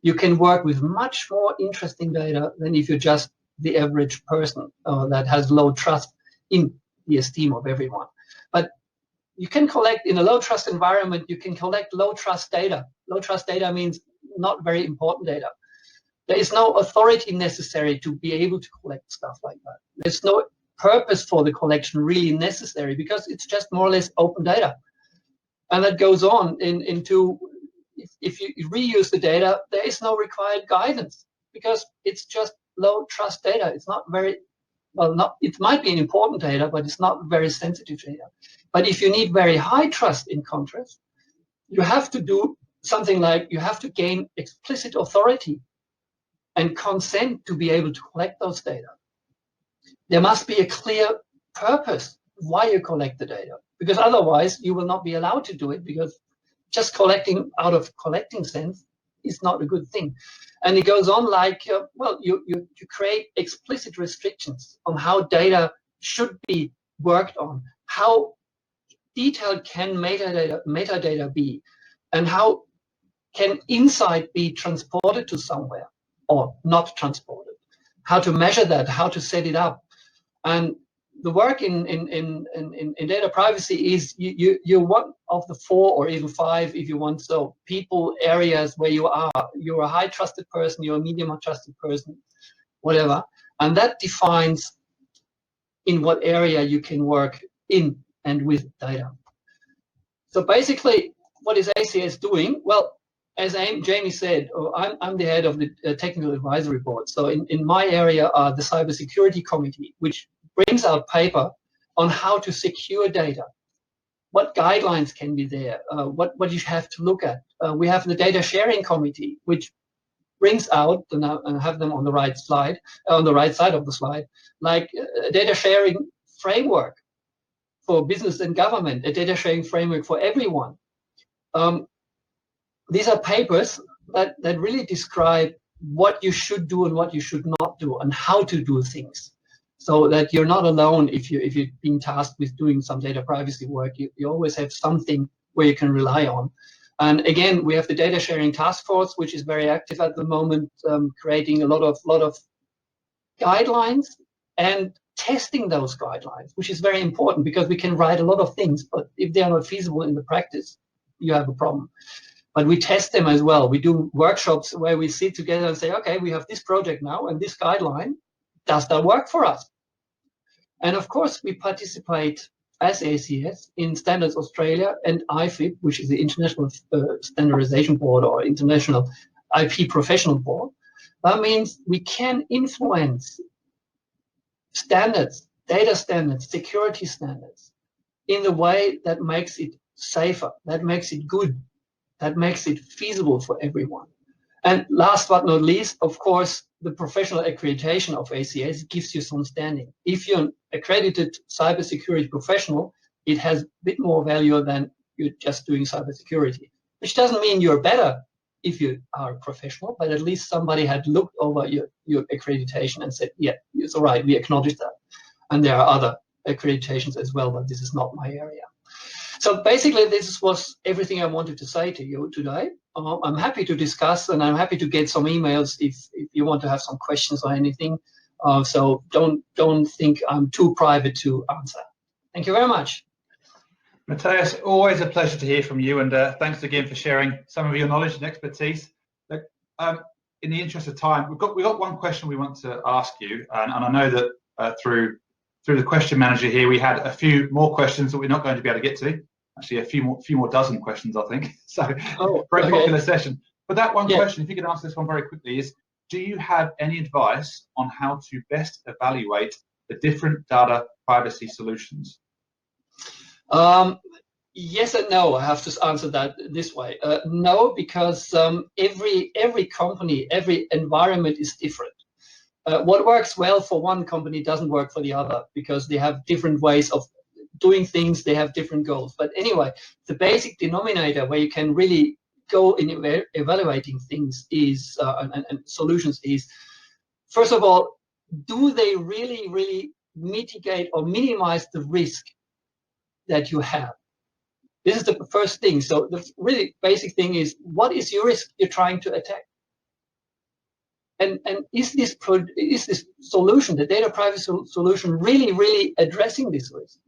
you can work with much more interesting data than if you're just the average person that has low trust in the esteem of everyone. But you can collect, in a low trust environment, you can collect low trust data. Low trust data means not very important data. There is no authority necessary to be able to collect stuff like that. There's no purpose for the collection really necessary because it's just more or less open data. And that goes on into, if you reuse the data, there is no required guidance because it's just low trust data. It's not very, well, it might be an important data, but it's not very sensitive data. But if you need very high trust in contrast, you have to do something like you have to gain explicit authority and consent to be able to collect those data. There must be a clear purpose why you collect the data, because otherwise you will not be allowed to do it, because just collecting out of collecting sense is not a good thing. And it goes on like, well, you create explicit restrictions on how data should be worked on, how detailed can metadata be, and how can insight be transported to somewhere or not transported, how to measure that, how to set it up. And the work in data privacy is you're one of the 4 or even 5, if you want so, people, areas where you are. You're a high trusted person, you're a medium trusted person, whatever. And that defines in what area you can work in and with data. So basically, what is ACS doing? Well, as Jamie said, I'm the head of the technical advisory board. So in my area are the cybersecurity committee, which brings out paper on how to secure data. What guidelines can be there? What you have to look at. We have the data sharing committee, which brings out, and I have them on the right slide, on the right side of the slide, like a data sharing framework for business and government, a data sharing framework for everyone. These are papers that really describe what you should do and what you should not do and how to do things, so that you're not alone if you're being tasked with doing some data privacy work. You always have something where you can rely on. And again, we have the data sharing task force, which is very active at the moment, creating a lot of guidelines and testing those guidelines, which is very important because we can write a lot of things, but if they are not feasible in the practice, you have a problem. But we test them as well. We do workshops where we sit together and say, okay, we have this project now and this guideline. Does that work for us? And of course, we participate as ACS in Standards Australia and IFIP, which is the International Standardization Board or International IP Professional Board. That means we can influence standards, data standards, security standards in the way that makes it safer, that makes it good, that makes it feasible for everyone. And last but not least, of course, the professional accreditation of ACS gives you some standing. If you're an accredited cybersecurity professional, it has a bit more value than you're just doing cybersecurity, which doesn't mean you're better if you are a professional, but at least somebody had looked over your accreditation and said, yeah, it's all right, we acknowledge that. And there are other accreditations as well, but this is not my area. So basically, this was everything I wanted to say to you today. I'm happy to discuss, and I'm happy to get some emails if you want to have some questions or anything. So don't think I'm too private to answer. Thank you very much. Matthias, always a pleasure to hear from you, and thanks again for sharing some of your knowledge and expertise. Look, in the interest of time, we've got one question we want to ask you, and I know that through the question manager here, we had a few more questions that we're not going to be able to get to. Actually, a few more dozen questions, I think. So, very popular session. But that one question, if you could answer this one very quickly, is: do you have any advice on how to best evaluate the different data privacy solutions? Yes and no. I have to answer that this way. No, because every company, every environment is different. What works well for one company doesn't work for the other, because they have different ways of doing things, they have different goals. But anyway, the basic denominator where you can really go in evaluating things is and solutions is, first of all, do they really mitigate or minimize the risk that you have? This is the first thing. So the really basic thing is, what is your risk you're trying to attack? And is this solution, the data privacy solution, really addressing this risk?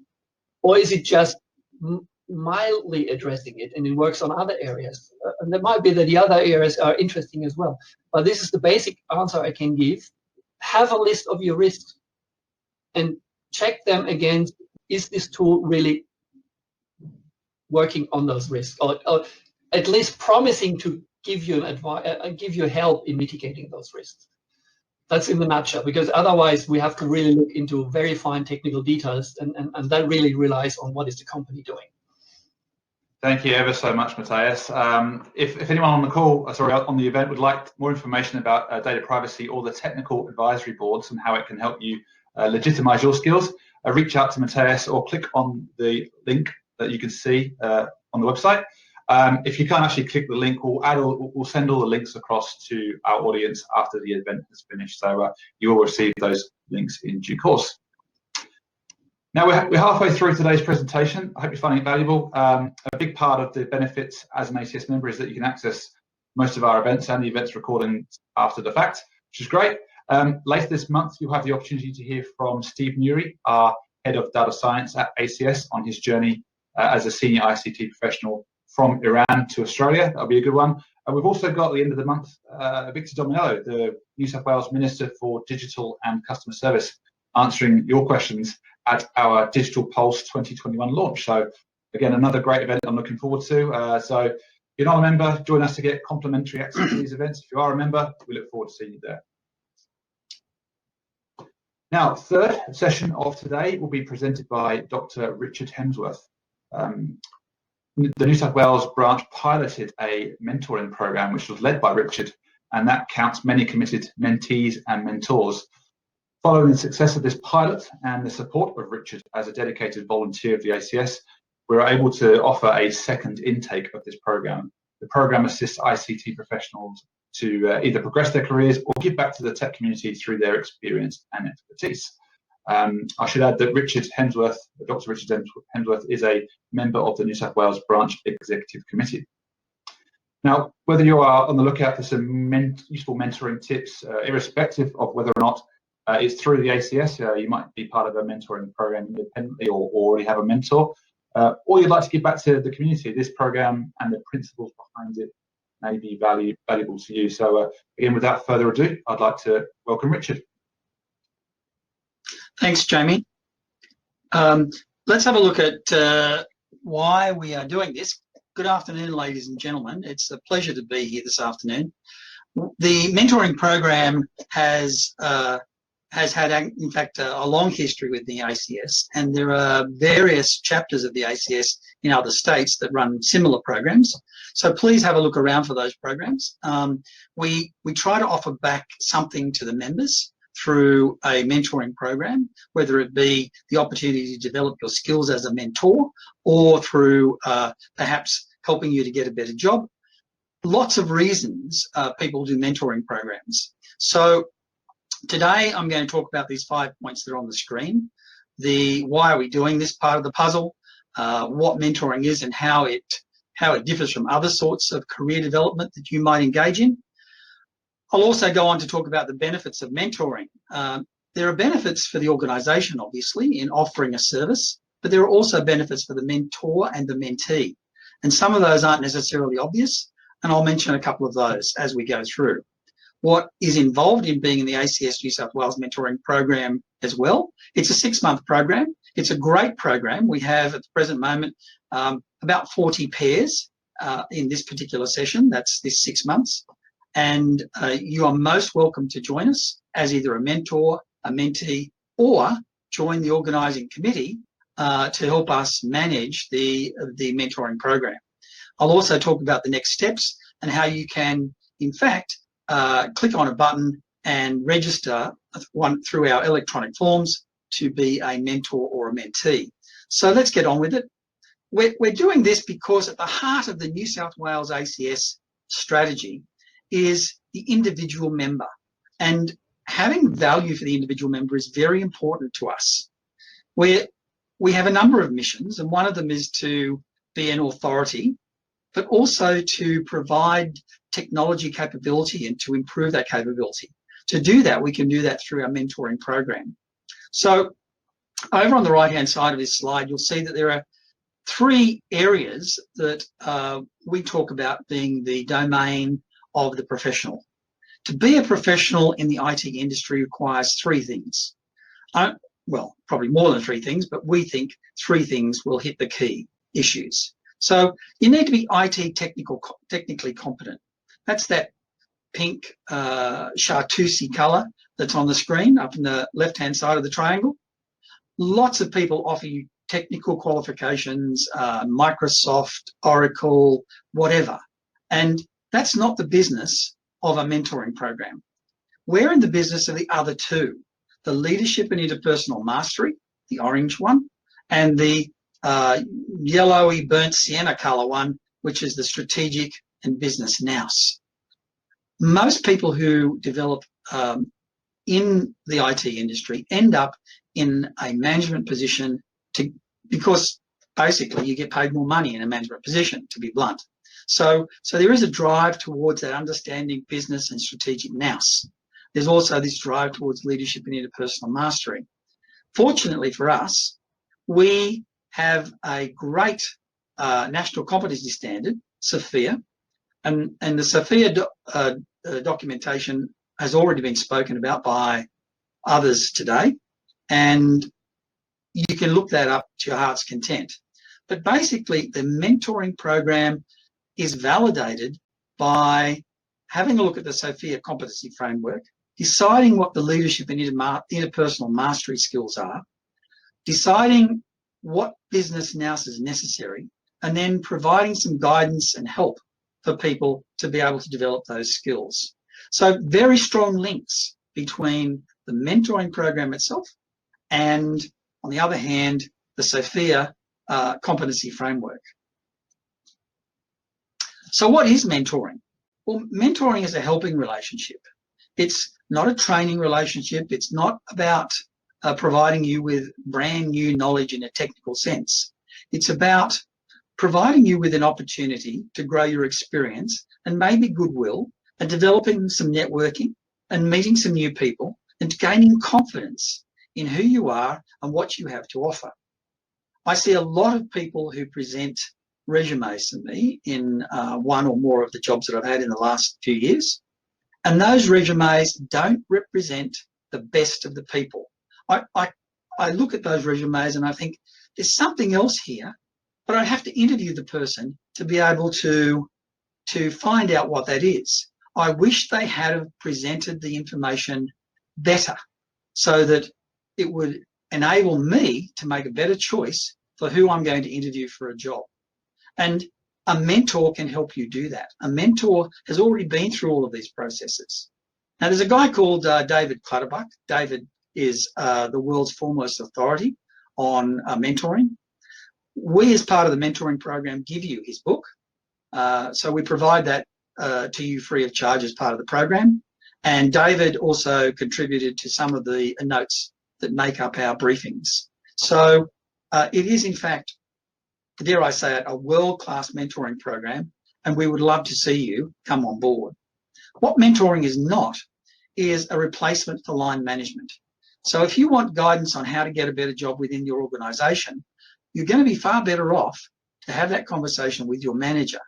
Or is it just mildly addressing it and it works on other areas? And it might be that the other areas are interesting as well. But this is the basic answer I can give. Have a list of your risks and check them against, is this tool really working on those risks, or at least promising to give you give you help in mitigating those risks. That's in the nutshell, because otherwise we have to really look into very fine technical details, and that really relies on what is the company doing. Thank you ever so much, Matthias. If anyone on the call, on the event, would like more information about data privacy or the technical advisory boards and how it can help you legitimize your skills, reach out to Matthias or click on the link that you can see on the website. If you can't actually click the link, we'll send all the links across to our audience after the event has finished. So you will receive those links in due course. Now we're halfway through today's presentation. I hope you're finding it valuable. A big part of the benefits as an ACS member is that you can access most of our events and the events recordings after the fact, which is great. Later this month, you'll have the opportunity to hear from Steve Newry, our Head of Data Science at ACS, on his journey as a senior ICT professional from Iran to Australia. That'll be a good one. We've also got at the end of the month, Victor Dominello, the New South Wales Minister for Digital and Customer Service, answering your questions at our Digital Pulse 2021 launch. So again, another great event I'm looking forward to. So if you're not a member, join us to get complimentary access to these events. If you are a member, we look forward to seeing you there. Now, third session of today will be presented by Dr. Richard Hemsworth. The New South Wales branch piloted a mentoring program which was led by Richard, and that counts many committed mentees and mentors. Following the success of this pilot and the support of Richard as a dedicated volunteer of the ACS, we were able to offer a second intake of this program. The program assists ICT professionals to either progress their careers or give back to the tech community through their experience and expertise. I should add that Dr. Richard Hemsworth is a member of the New South Wales Branch Executive Committee. Now, whether you are on the lookout for some useful mentoring tips, irrespective of whether or not it's through the ACS, you might be part of a mentoring program independently or already have a mentor, or you'd like to give back to the community, this program and the principles behind it may be valuable to you. So again, without further ado, I'd like to welcome Richard. Thanks, Jamie. Let's have a look at why we are doing this. Good afternoon, ladies and gentlemen. It's a pleasure to be here this afternoon. The mentoring program has had, in fact, a long history with the ACS, and there are various chapters of the ACS in other states that run similar programs. So please have a look around for those programs. We try to offer back something to the members through a mentoring program, whether it be the opportunity to develop your skills as a mentor or through perhaps helping you to get a better job. Lots of reasons people do mentoring programs. So today I'm going to talk about these 5 points that are on the screen. The why are we doing this part of the puzzle, what mentoring is and how it differs from other sorts of career development that you might engage in. I'll also go on to talk about the benefits of mentoring. There are benefits for the organisation, obviously, in offering a service, but there are also benefits for the mentor and the mentee. And some of those aren't necessarily obvious, and I'll mention a couple of those as we go through. What is involved in being in the ACS New South Wales mentoring program as well? It's a 6-month program. It's a great program. We have at the present moment about 40 pairs in this particular session. That's this 6 months. And you are most welcome to join us as either a mentor, a mentee, or join the organising committee to help us manage the mentoring program. I'll also talk about the next steps and how you can, in fact, click on a button and register one through our electronic forms to be a mentor or a mentee. So let's get on with it. We're doing this because at the heart of the New South Wales ACS strategy is the individual member, and having value for the individual member is very important to us. We have a number of missions, and one of them is to be an authority, but also to provide technology capability and to improve that capability. To do that, we can do that through our mentoring program. So over on the right-hand side of this slide, you'll see that there are 3 areas that we talk about being the domain of the professional. To be a professional in the IT industry requires 3 things. Well, probably more than 3 things, but we think 3 things will hit the key issues. So you need to be IT technically competent. That's that pink chartreuse colour that's on the screen up in the left-hand side of the triangle. Lots of people offer you technical qualifications, Microsoft, Oracle, whatever. And that's not the business of a mentoring program. We're in the business of the other 2, the leadership and interpersonal mastery, the orange one, and the yellowy burnt sienna colour one, which is the strategic and business nous. Most people who develop in the IT industry end up in a management position because basically you get paid more money in a management position, to be blunt. So there is a drive towards that understanding business and strategic nous. There's also this drive towards leadership and interpersonal mastery. Fortunately for us, we have a great national competency standard, SOPHIA, and the SOPHIA documentation has already been spoken about by others today, and you can look that up to your heart's content. But basically, the mentoring program is validated by having a look at the SOPHIA competency framework, deciding what the leadership and interpersonal mastery skills are, deciding what business nous is necessary, and then providing some guidance and help for people to be able to develop those skills. So very strong links between the mentoring program itself and, on the other hand, the SOPHIA competency framework. So what is mentoring? Well, mentoring is a helping relationship. It's not a training relationship. It's not about providing you with brand new knowledge in a technical sense. It's about providing you with an opportunity to grow your experience and maybe goodwill, and developing some networking and meeting some new people and gaining confidence in who you are and what you have to offer. I see a lot of people who present resumes to me in one or more of the jobs that I've had in the last few years, and those resumes don't represent the best of the people. I look at those resumes and I think there's something else here, but I have to interview the person to be able to find out what that is. I wish they had presented the information better so that it would enable me to make a better choice for who I'm going to interview for a job. And a mentor can help you do that. A mentor has already been through all of these processes. Now, there's a guy called David Clatterback. David is the world's foremost authority on mentoring. We, as part of the mentoring program, give you his book. So we provide that to you free of charge as part of the program. And David also contributed to some of the notes that make up our briefings. So it is, in fact, dare I say it, a world-class mentoring program, and we would love to see you come on board. What mentoring is not is a replacement for line management. So if you want guidance on how to get a better job within your organisation, you're going to be far better off to have that conversation with your manager.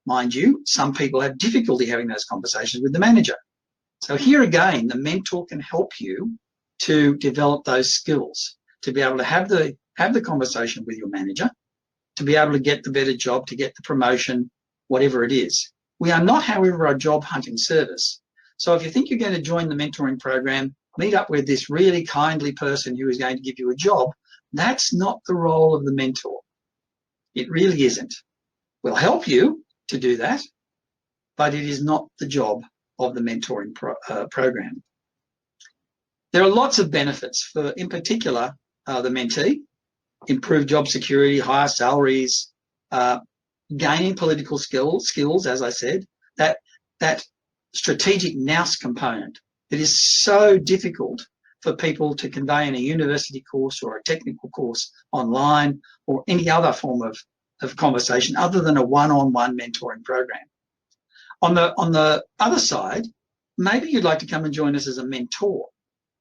Mind you, some people have difficulty having those conversations with the manager. So here again, the mentor can help you to develop those skills, to be able to have the conversation with your manager, to be able to get the better job, to get the promotion, whatever it is. We are not, however, a job hunting service. So if you think you're going to join the mentoring program, meet up with this really kindly person who is going to give you a job, that's not the role of the mentor. It really isn't. We'll help you to do that, but it is not the job of the mentoring program. There are lots of benefits for, in particular, the mentee: improved job security, higher salaries, gaining political skills, as I said, that strategic nous component. It is so difficult for people to convey in a university course or a technical course online or any other form of conversation other than a one-on-one mentoring program. On the other side, maybe you'd like to come and join us as a mentor.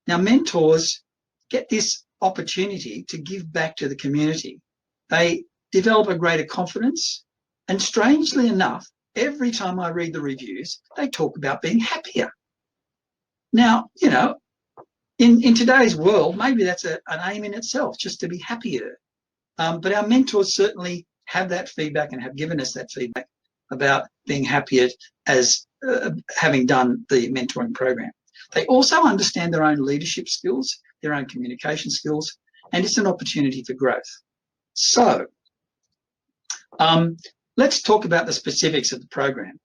Now, mentors get this opportunity to give back to the community. They develop a greater confidence, and strangely enough, every time I read the reviews, they talk about being happier. Now, you know, in today's world, maybe that's an aim in itself, just to be happier. But our mentors certainly have that feedback and have given us that feedback about being happier as having done the mentoring program. They also understand their own leadership skills, their own communication skills, and it's an opportunity for growth. So let's talk about the specifics of the program.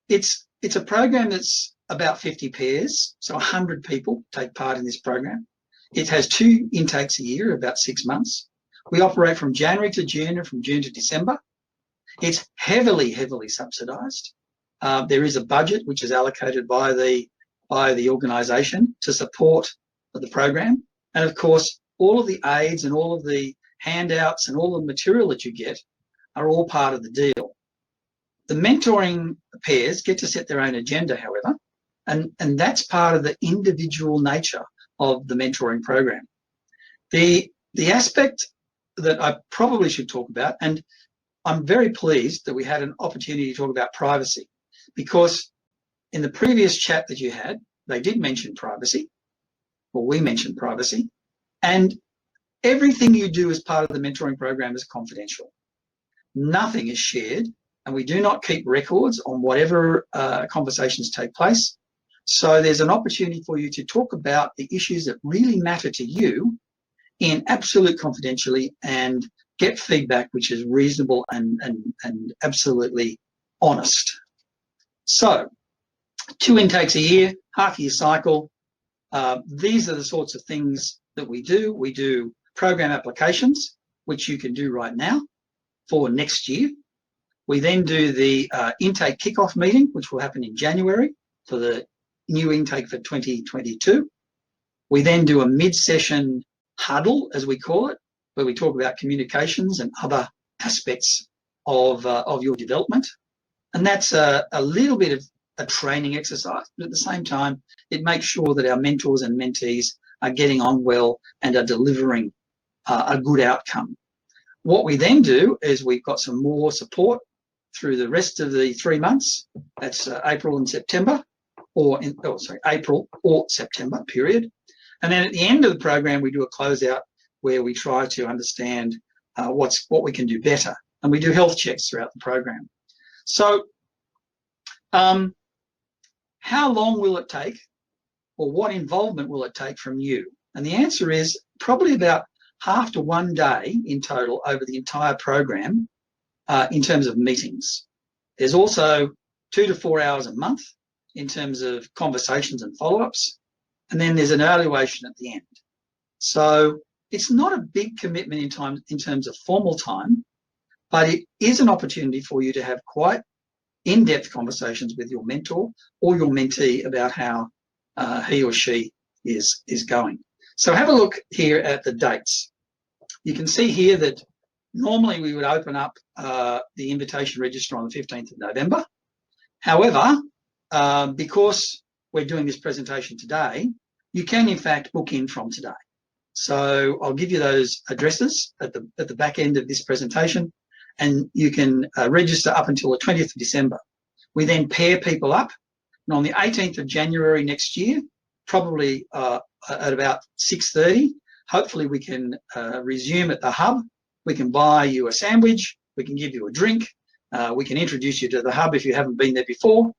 It's a program that's about 50 pairs, so 100 people take part in this program. It has 2 intakes a year, about 6 months. We operate from January to June and from June to December. It's heavily subsidised. There is a budget which is allocated by the organisation to support the program. And of course, all of the aids and all of the handouts and all the material that you get are all part of the deal. The mentoring pairs get to set their own agenda, however, and that's part of the individual nature of the mentoring program. The aspect that I probably should talk about, and I'm very pleased that we had an opportunity to talk about privacy, because in the previous chat that you had, they did mention privacy, or we mentioned privacy, and everything you do as part of the mentoring program is confidential. Nothing is shared, and we do not keep records on whatever conversations take place. So there's an opportunity for you to talk about the issues that really matter to you in absolute confidentiality and get feedback which is reasonable and absolutely honest. So 2 intakes a year, half-year cycle. These are the sorts of things that we do. We do program applications, which you can do right now for next year. We then do the intake kickoff meeting, which will happen in January for the new intake for 2022. We then do a mid-session huddle, as we call it, where we talk about communications and other aspects of your development. And that's a little bit of a training exercise, but at the same time, it makes sure that our mentors and mentees are getting on well and are delivering a good outcome. What we then do is we've got some more support through the rest of the 3 months. That's April and September, April or September period. And then at the end of the program, we do a closeout where we try to understand what we can do better. And we do health checks throughout the program. So how long will it take, or what involvement will it take from you? And the answer is probably about half to 1 day in total over the entire program in terms of meetings. There's also 2 to 4 hours a month in terms of conversations and follow-ups. And then there's an evaluation at the end. So it's not a big commitment in terms of formal time, but it is an opportunity for you to have quite in-depth conversations with your mentor or your mentee about how he or she is going. So have a look here at the dates. You can see here that normally we would open up the invitation register on the 15th of November. However, because we're doing this presentation today, you can in fact book in from today. So I'll give you those addresses at the back end of this presentation, and you can register up until the 20th of December. We then pair people up, and on the 18th of January next year, probably at about 6:30, hopefully we can resume at the hub. We can buy you a sandwich, we can give you a drink, we can introduce you to the hub if you haven't been there before,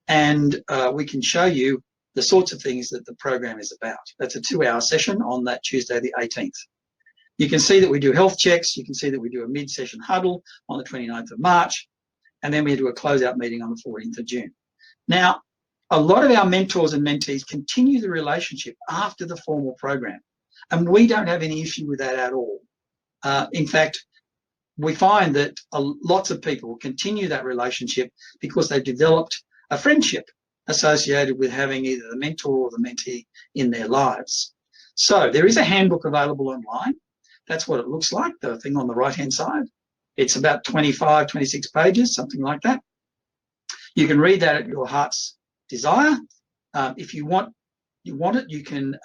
and we can show you the sorts of things that the program is about. That's a 2-hour session on that Tuesday the 18th. You can see that we do health checks, you can see that we do a mid-session huddle on the 29th of March, and then we do a closeout meeting on the 14th of June. Now, a lot of our mentors and mentees continue the relationship after the formal program, and we don't have any issue with that at all. In fact, we find that lots of people continue that relationship because they've developed a friendship associated with having either the mentor or the mentee in their lives. So there is a handbook available online. That's what it looks like, the thing on the right-hand side. It's about 25, 26 pages, something like that. You can read that at your heart's desire. If you want it, you can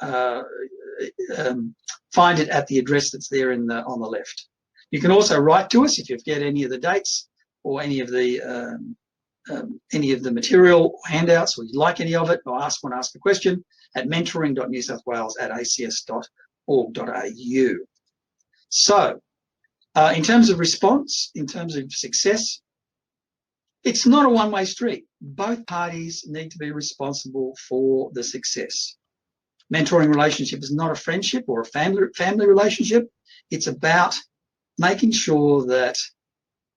find it at the address that's there on the left. You can also write to us if you get any of the dates or any of the material or handouts, or you like any of it, or want to ask a question at mentoring.newsouthwales@acs.org.au. So, in terms of response, in terms of success, it's not a one-way street. Both parties need to be responsible for the success. Mentoring relationship is not a friendship or a family relationship. It's about making sure that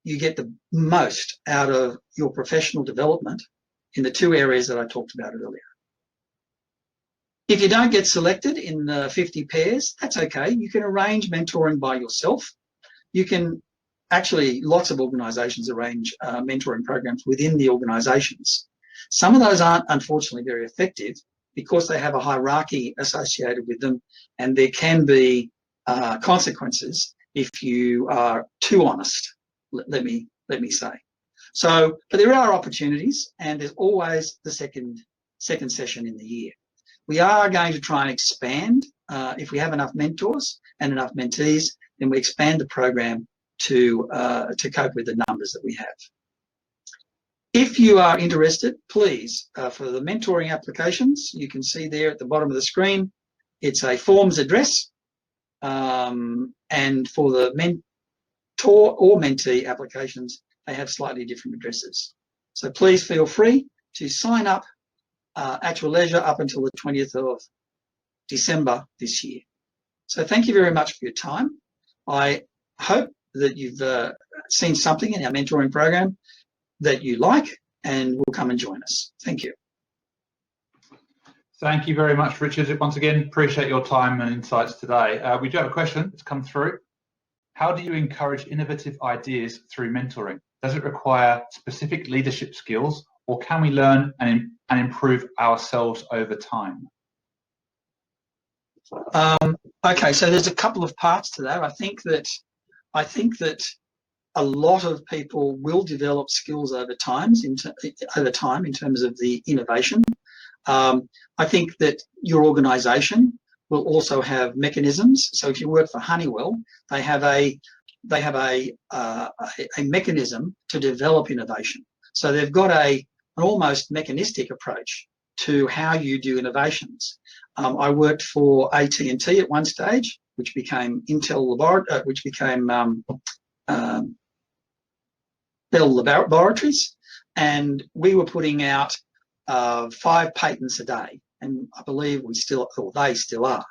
you get the most out of your professional development in the two areas that I talked about earlier. If you don't get selected in 50 pairs, that's okay. You can arrange mentoring by yourself. You can actually, lots of organisations arrange mentoring programs within the organisations. Some of those aren't, unfortunately, very effective because they have a hierarchy associated with them, and there can be consequences if you are too honest, let me say. So, but there are opportunities, and there's always the second session in the year. We are going to try and expand. If we have enough mentors and enough mentees, then we expand the program to cope with the numbers that we have. If you are interested, please, for the mentoring applications, you can see there at the bottom of the screen, it's a forms address. And for the mentor or mentee applications, they have slightly different addresses. So please feel free to sign up at your leisure up until the 20th of December this year. So thank you very much for your time. I hope that you've seen something in our mentoring program that you like and will come and join us. Thank you. Thank you very much, Richard. Once again, appreciate your time and insights today. We do have a question that's come through. How do you encourage innovative ideas through mentoring? Does it require specific leadership skills, or can we learn and improve ourselves over time? Okay, so there's a couple of parts to that. I think that a lot of people will develop skills over time in terms of the innovation. I think that your organisation will also have mechanisms. So if you work for Honeywell, they have a mechanism to develop innovation. So they've got an almost mechanistic approach to how you do innovations. I worked for AT&T at one stage, which became Bell Laboratories, and we were putting out 5 patents a day, and I believe they still are.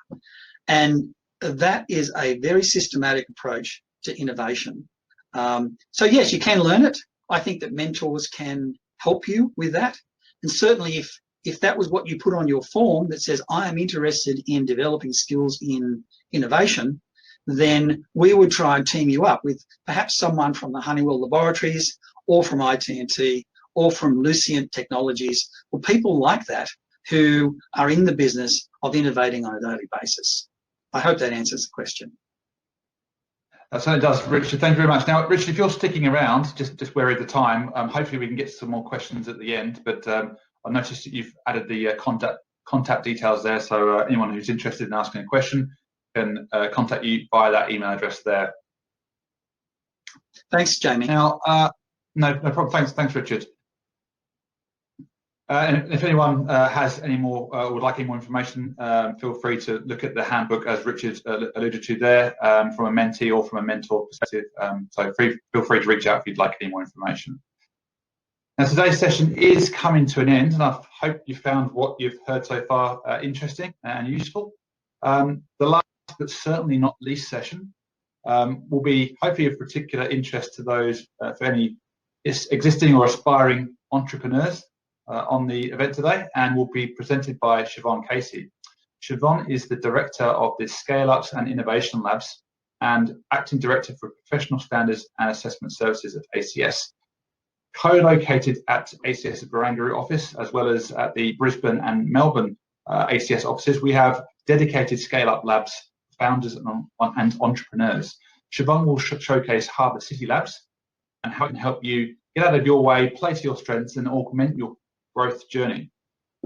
And that is a very systematic approach to innovation. So yes, you can learn it. I think that mentors can help you with that. And certainly if that was what you put on your form that says, I am interested in developing skills in innovation, then we would try and team you up with perhaps someone from the Honeywell Laboratories or from IT&T or from Lucient Technologies, or people like that who are in the business of innovating on a daily basis. I hope that answers the question. That certainly does, Richard. Thank you very much. Now, Richard, if you're sticking around, just wary of the time, hopefully we can get some more questions at the end, but I noticed that you've added the contact details there, so anyone who's interested in asking a question can contact you via that email address there. Thanks, Jamie. Now, no problem. Thanks, Richard. And if anyone has any more, would like any more information, feel free to look at the handbook, as Richard alluded to there, from a mentee or from a mentor perspective. So feel free to reach out if you'd like any more information. Now, today's session is coming to an end, and I hope you found what you've heard so far interesting and useful. The last, but certainly not least session, will be hopefully of particular interest to those for any existing or aspiring entrepreneurs on the event today and will be presented by Siobhan Casey. Siobhan is the Director of the Scale-Ups and Innovation Labs and Acting Director for Professional Standards and Assessment Services at ACS. Co-located at ACS Barangaroo office, as well as at the Brisbane and Melbourne ACS offices, we have dedicated scale-up labs, founders and entrepreneurs. Siobhan will showcase Harbour City Labs and how it can help you get out of your way, play to your strengths and augment your growth journey.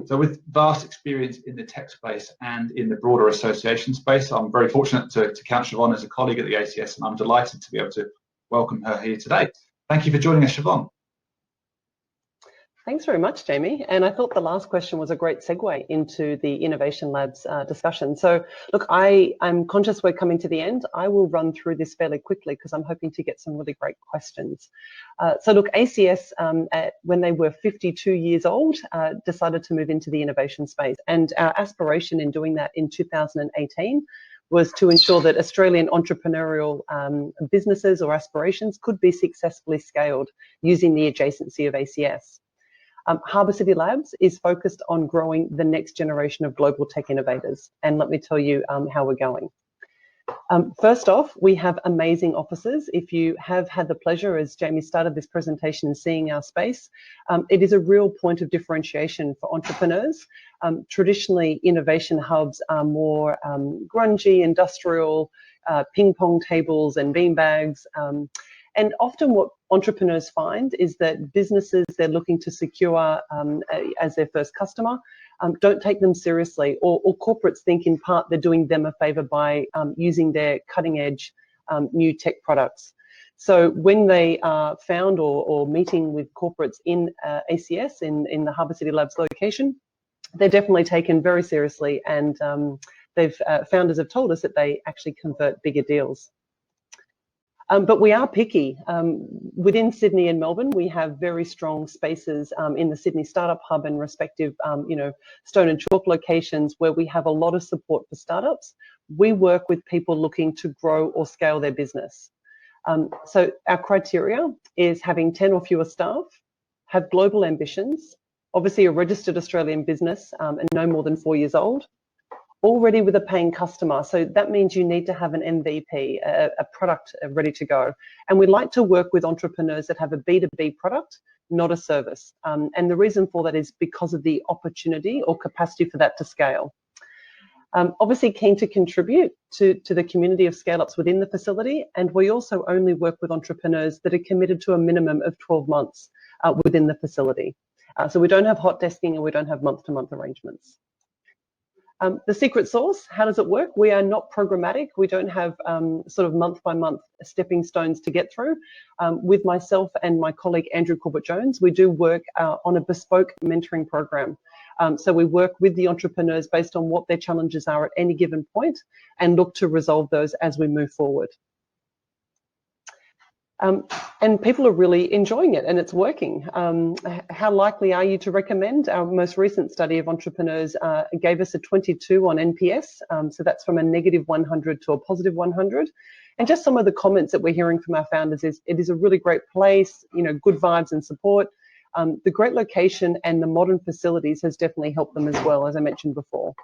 So with vast experience in the tech space and in the broader association space, I'm very fortunate to count Siobhan as a colleague at the ACS, and I'm delighted to be able to welcome her here today. Thank you for joining us, Siobhan. Thanks very much, Jamie. And I thought the last question was a great segue into the Innovation Labs discussion. So look, I'm conscious we're coming to the end. I will run through this fairly quickly because I'm hoping to get some really great questions. So look, ACS, when they were 52 years old, decided to move into the innovation space. And our aspiration in doing that in 2018 was to ensure that Australian entrepreneurial businesses or aspirations could be successfully scaled using the adjacency of ACS. Harbour City Labs is focused on growing the next generation of global tech innovators. And let me tell you how we're going. First off, we have amazing offices. If you have had the pleasure, as Jamie started this presentation, and seeing our space, it is a real point of differentiation for entrepreneurs. Traditionally, innovation hubs are more grungy, industrial, ping pong tables and beanbags. And often what entrepreneurs find is that businesses they're looking to secure as their first customer don't take them seriously, or corporates think in part they're doing them a favour by using their cutting edge new tech products. So when they are found or meeting with corporates in ACS, in the Harbour City Labs location, they're definitely taken very seriously, and founders have told us that they actually convert bigger deals. But we are picky. Within Sydney and Melbourne, we have very strong spaces in the Sydney Startup Hub and respective, stone and chalk locations where we have a lot of support for startups. We work with people looking to grow or scale their business. So our criteria is having 10 or fewer staff, have global ambitions, obviously a registered Australian business and no more than 4 years old, already with a paying customer. So that means you need to have an MVP, a product ready to go. And we like to work with entrepreneurs that have a B2B product, not a service. And the reason for that is because of the opportunity or capacity for that to scale. Obviously keen to contribute to the community of scale-ups within the facility. And we also only work with entrepreneurs that are committed to a minimum of 12 months within the facility. So we don't have hot desking and we don't have month-to-month arrangements. The secret sauce, how does it work? We are not programmatic. We don't have sort of month-by-month stepping stones to get through. With myself and my colleague, Andrew Corbett-Jones, we do work on a bespoke mentoring program. So we work with the entrepreneurs based on what their challenges are at any given point and look to resolve those as we move forward. And people are really enjoying it and it's working. How likely are you to recommend? Our most recent study of entrepreneurs gave us a 22 on NPS. So that's from a negative 100 to a positive 100. And just some of the comments that we're hearing from our founders is it is a really great place, good vibes and support. The great location and the modern facilities has definitely helped them as well, as I mentioned before.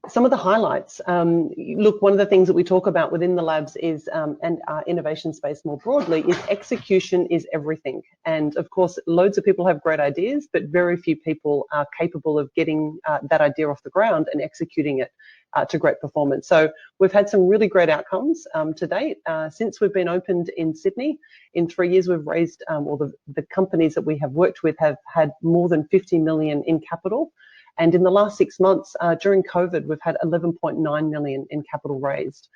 Some of the highlights. Look, one of the things that we talk about within the labs is, and our innovation space more broadly, is execution is everything. And of course, loads of people have great ideas, but very few people are capable of getting that idea off the ground and executing it to great performance. So we've had some really great outcomes to date. Since we've been opened in Sydney, in 3 years, we've raised, or the companies that we have worked with have had more than 50 million in capital. And in the last 6 months, during COVID, we've had 11.9 million in capital raised.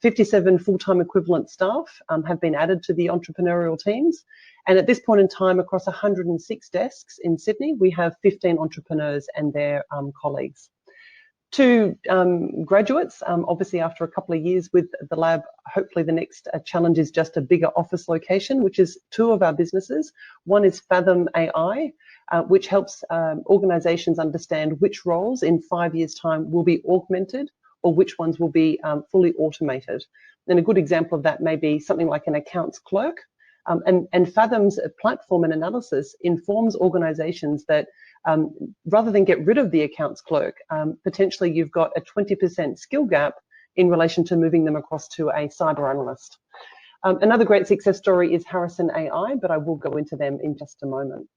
57 full-time equivalent staff have been added to the entrepreneurial teams. And at this point in time, across 106 desks in Sydney, we have 15 entrepreneurs and their colleagues. 2 graduates, obviously after a couple of years with the lab, hopefully the next challenge is just a bigger office location, which is 2 of our businesses. One is Fathom AI, which helps organizations understand which roles in 5 years' time will be augmented or which ones will be fully automated. And a good example of that may be something like an accounts clerk. And Fathom's platform and analysis informs organizations that rather than get rid of the accounts clerk, potentially you've got a 20% skill gap in relation to moving them across to a cyber analyst. Another great success story is Harrison AI, but I will go into them in just a moment.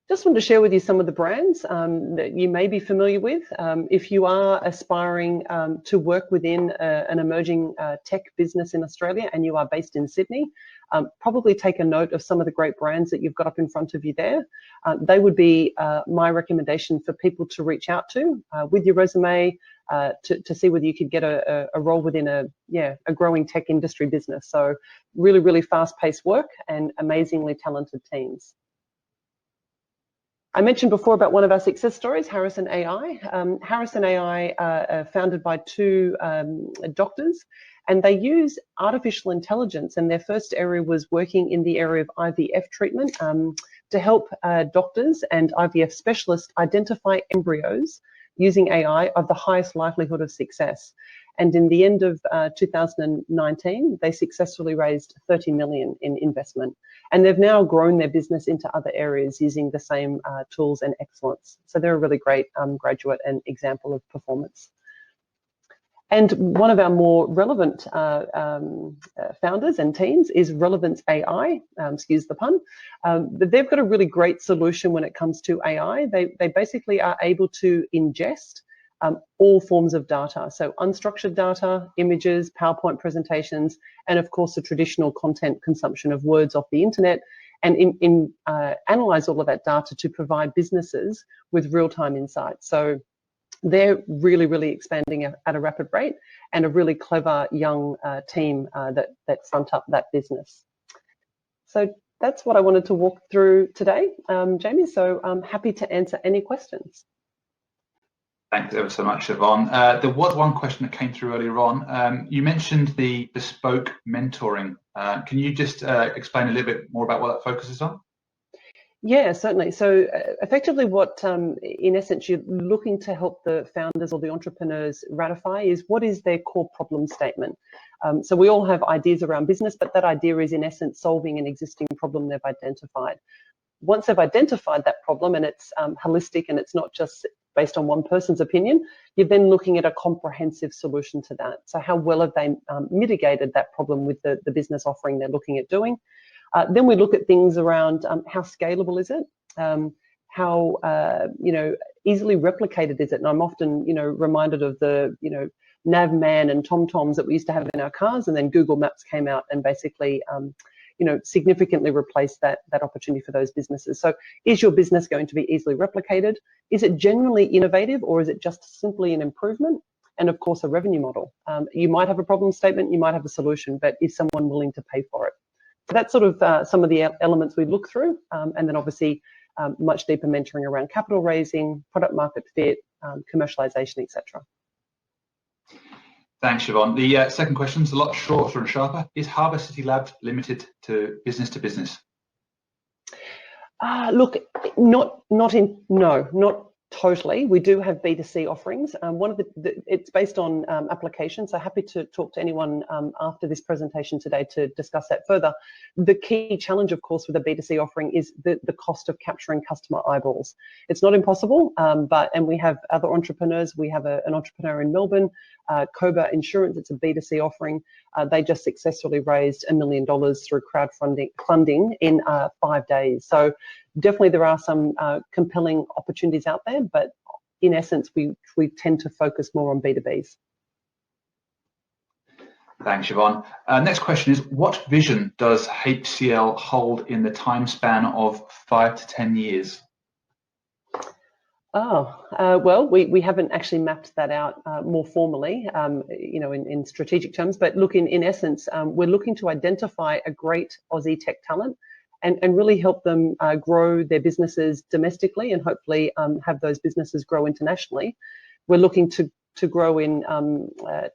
Just want to share with you some of the brands that you may be familiar with. If you are aspiring to work within an emerging tech business in Australia and you are based in Sydney, probably take a note of some of the great brands that you've got up in front of you there. They would be my recommendation for people to reach out to with your resume to see whether you could get a role within a growing tech industry business. So really, really fast-paced work and amazingly talented teams. I mentioned before about one of our success stories, Harrison AI. Harrison AI founded by two doctors, and they use artificial intelligence, and their first area was working in the area of IVF treatment to help doctors and IVF specialists identify embryos using AI of the highest likelihood of success. And in the end of 2019, they successfully raised 30 million in investment. And they've now grown their business into other areas using the same tools and excellence. So they're a really great graduate and example of performance. And one of our more relevant founders and teams is Relevance Ai, excuse the pun. But they've got a really great solution when it comes to AI. They basically are able to ingest all forms of data. So unstructured data, images, PowerPoint presentations, and of course the traditional content consumption of words off the internet, and analyze all of that data to provide businesses with real-time insights. So they're really, really expanding at a rapid rate, and a really clever young team that front up that business. So that's what I wanted to walk through today, Jamie. So I'm happy to answer any questions. Thanks ever so much, Siobhan. There was one question that came through earlier on. You mentioned the bespoke mentoring. Can you just explain a little bit more about what that focuses on? Yeah, certainly. So effectively what, in essence, you're looking to help the founders or the entrepreneurs ratify is what is their core problem statement. So we all have ideas around business, but that idea is in essence solving an existing problem they've identified. Once they've identified that problem and it's holistic and it's not just based on one person's opinion, you're then looking at a comprehensive solution to that. So how well have they mitigated that problem with the business offering they're looking at doing? Then we look at things around how scalable is it? How easily replicated is it? And I'm often reminded of the Navman and TomToms that we used to have in our cars, and then Google Maps came out and basically significantly replace that opportunity for those businesses. So is your business going to be easily replicated? Is it genuinely innovative, or is it just simply an improvement? And of course, a revenue model. You might have a problem statement, you might have a solution, but is someone willing to pay for it? So that's sort of some of the elements we look through. And then obviously much deeper mentoring around capital raising, product market fit, commercialization, etc. Thanks, Siobhan. The second question is a lot shorter and sharper. Is Harbour City Lab limited to business to business? Look, not totally. We do have B2C offerings. One of it's based on application, so happy to talk to anyone after this presentation today to discuss that further. The key challenge, of course, with a B2C offering is the cost of capturing customer eyeballs. It's not impossible, and we have other entrepreneurs. We have an entrepreneur in Melbourne, Cobra Insurance. It's a B2C offering. They just successfully raised $1 million through crowdfunding in 5 days. So definitely there are some compelling opportunities out there, but in essence, we tend to focus more on B2Bs. Thanks, Siobhan. Next question is, what vision does HCL hold in the time span of 5 to 10 years? Well, we haven't actually mapped that out more formally, in strategic terms. But look, in essence, we're looking to identify a great Aussie tech talent and really help them grow their businesses domestically and hopefully have those businesses grow internationally. We're looking to grow in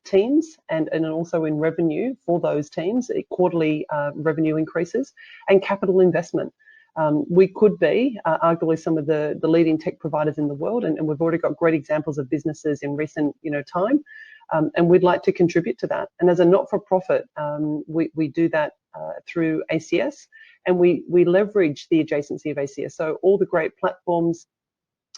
teams and also in revenue for those teams, quarterly revenue increases and capital investment. We could be arguably some of the leading tech providers in the world, and we've already got great examples of businesses in recent time, and we'd like to contribute to that. And as a not-for-profit, we do that through ACS, and we leverage the adjacency of ACS. So all the great platforms,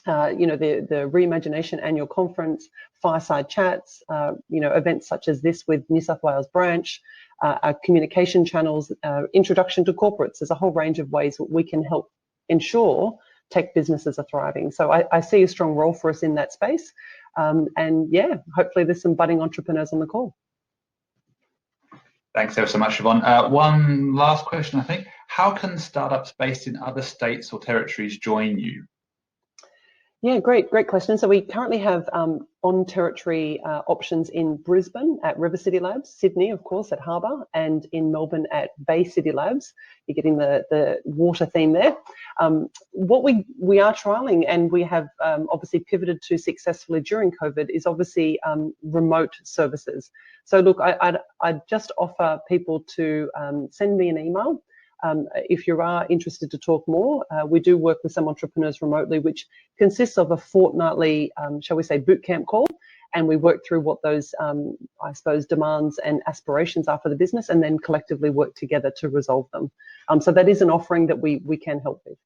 the Reimagination Annual Conference, fireside chats, events such as this with New South Wales branch, our communication channels, introduction to corporates. There's a whole range of ways that we can help ensure tech businesses are thriving. So I see a strong role for us in that space. And yeah, hopefully there's some budding entrepreneurs on the call. Thanks ever so much, Siobhan. One last question, I think. How can startups based in other states or territories join you? Yeah, great question. So we currently have on-territory options in Brisbane at River City Labs, Sydney, of course, at Harbour, and in Melbourne at Bay City Labs. You're getting the water theme there. What we are trialling, and we have obviously pivoted to successfully during COVID, is obviously remote services. So look, I'd just offer people to send me an email. If you are interested to talk more, we do work with some entrepreneurs remotely, which consists of a fortnightly, shall we say, bootcamp call, and we work through what those, I suppose, demands and aspirations are for the business, and then collectively work together to resolve them. So that is an offering that we can help with.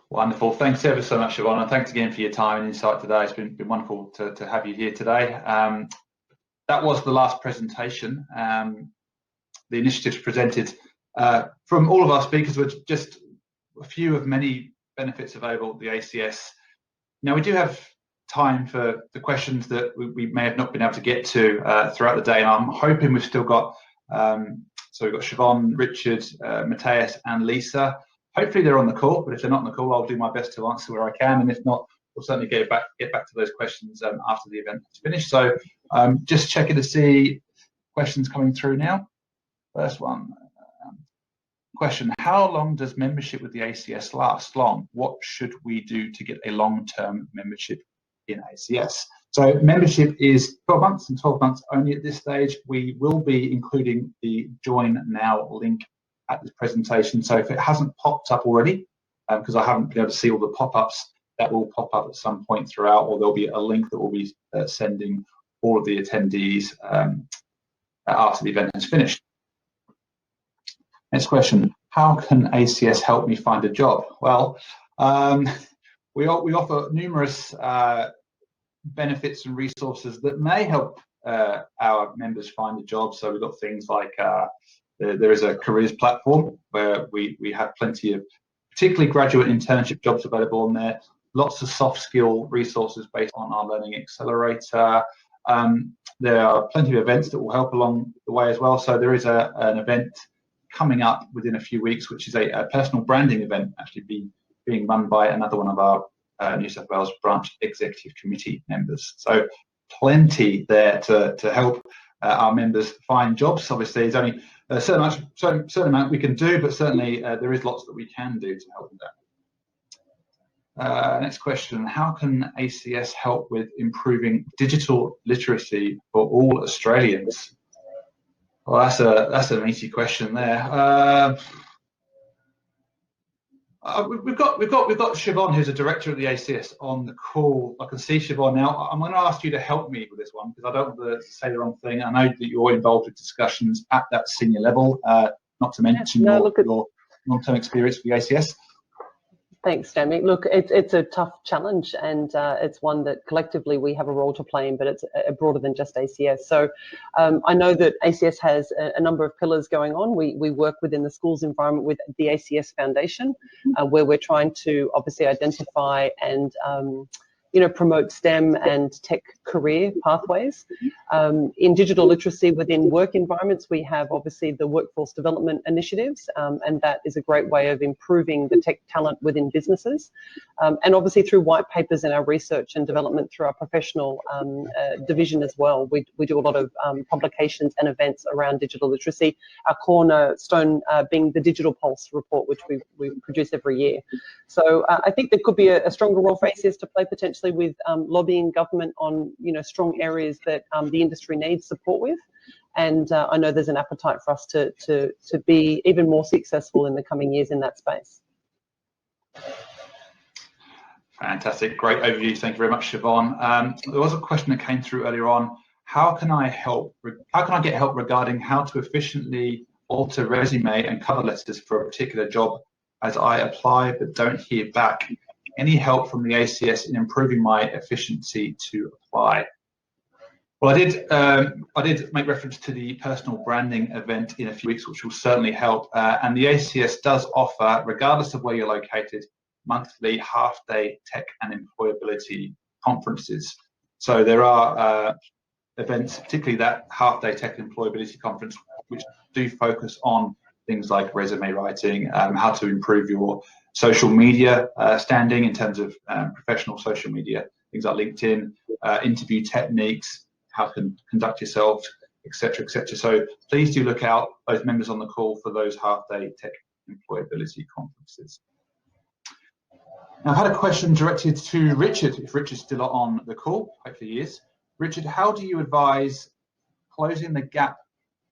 Wonderful. Thanks ever so much, Siobhan, and thanks again for your time and insight today. It's been wonderful to have you here today. That was the last presentation. The initiatives presented from all of our speakers were just a few of many benefits available at the ACS. Now, we do have time for the questions that we may have not been able to get to throughout the day, and I'm hoping we've still got, so we've got Siobhan, Richard, Matthias and Lisa. Hopefully they're on the call, but if they're not on the call, I'll do my best to answer where I can, and if not, we'll certainly get back to those questions after the event is finished. So just checking to see questions coming through now. First one, question, how long does membership with the ACS last? Long. What should we do to get a long-term membership in ACS? So membership is 12 months and 12 months only at this stage. We will be including the Join Now link at this presentation. So if it hasn't popped up already, because I haven't been able to see all the pop-ups, that will pop up at some point throughout, or there'll be a link that will be sending all of the attendees after the event has finished. Next question, how can ACS help me find a job? Well, we offer numerous benefits and resources that may help our members find a job. So we've got things like there is a careers platform where we have plenty of particularly graduate internship jobs available on there, lots of soft skill resources based on our Learning Accelerator. There are plenty of events that will help along the way as well. So there is an event coming up within a few weeks, which is a personal branding event, actually being run by another one of our New South Wales branch executive committee members. So plenty there to help our members find jobs. Obviously, there's only a certain amount we can do, but certainly there is lots that we can do to help with that. Next question, how can ACS help with improving digital literacy for all Australians? Well, that's an easy question there. We've got Siobhan, who's a director of the ACS, on the call. I can see Siobhan now. I'm going to ask you to help me with this one because I don't want to say the wrong thing. I know that you're involved with discussions at that senior level, not to mention your long-term experience with the ACS. Thanks, Jamie. Look, it's a tough challenge, and it's one that collectively we have a role to play in, but it's broader than just ACS. So I know that ACS has a number of pillars going on. We work within the schools environment with the ACS Foundation, where we're trying to obviously identify and promote STEM and tech career pathways. In digital literacy within work environments, we have obviously the workforce development initiatives, and that is a great way of improving the tech talent within businesses. And obviously through white papers and our research and development through our professional division as well, we do a lot of publications and events around digital literacy. Our cornerstone being the Digital Pulse report, which we produce every year. So I think there could be a stronger role for ACS to play potentially with lobbying government on strong areas that the industry needs support with, and I know there's an appetite for us to be even more successful in the coming years in that space. Fantastic, great overview. Thank you very much, Siobhan. There was a question that came through earlier on. how can I get help regarding how to efficiently alter resume and cover letters for a particular job as I apply but don't hear back? Any help from the ACS in improving my efficiency to apply? Well, I did make reference to the personal branding event in a few weeks, which will certainly help. And the ACS does offer, regardless of where you're located, monthly half-day tech and employability conferences. So there are events, particularly that half-day tech and employability conference, which do focus on things like resume writing, how to improve your social media standing in terms of professional social media, things like LinkedIn, interview techniques, how to conduct yourself, etc., etc. So please do look out, both members on the call, for those half-day tech employability conferences. Now, I've had a question directed to Richard, if Richard's still on the call. Hopefully he is. Richard, how do you advise closing the gap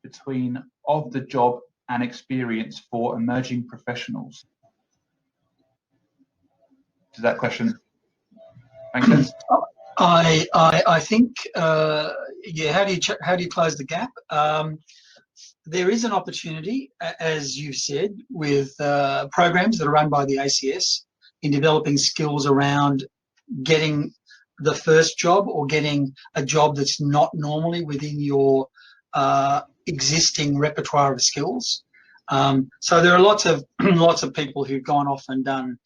between of the job and experience for emerging professionals? Does that question make sense? I think, yeah, how do you close the gap? There is an opportunity, as you've said, with programs that are run by the ACS in developing skills around getting the first job or getting a job that's not normally within your existing repertoire of skills. So there are lots of people who've gone off and done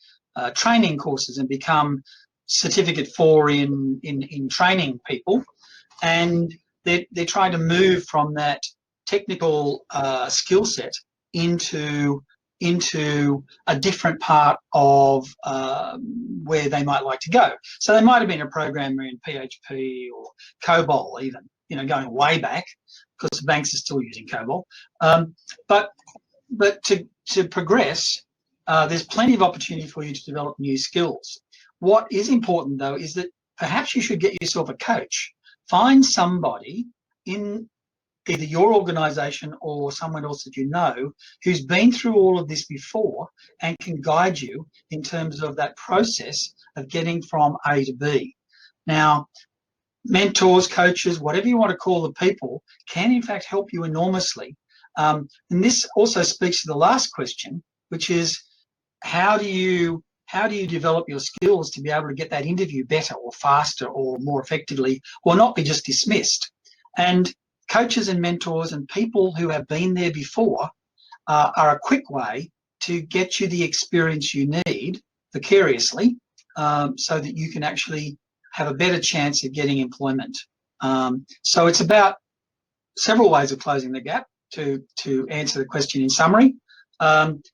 training courses and become certificate 4 in training people, and they're trying to move from that technical skill set into a different part of where they might like to go. So they might have been a programmer in PHP or COBOL, even, you know, going way back, because the banks are still using COBOL. But to progress, there's plenty of opportunity for you to develop new skills. What is important, though, is that perhaps you should get yourself a coach. Find somebody in either your organisation or someone else that you know who's been through all of this before and can guide you in terms of that process of getting from A to B. Now, mentors, coaches, whatever you want to call the people, can in fact help you enormously. And this also speaks to the last question, which is how do you develop your skills to be able to get that interview better or faster or more effectively, or not be just dismissed? And coaches and mentors and people who have been there before are a quick way to get you the experience you need vicariously, so that you can actually have a better chance of getting employment. So it's about several ways of closing the gap to answer the question in summary.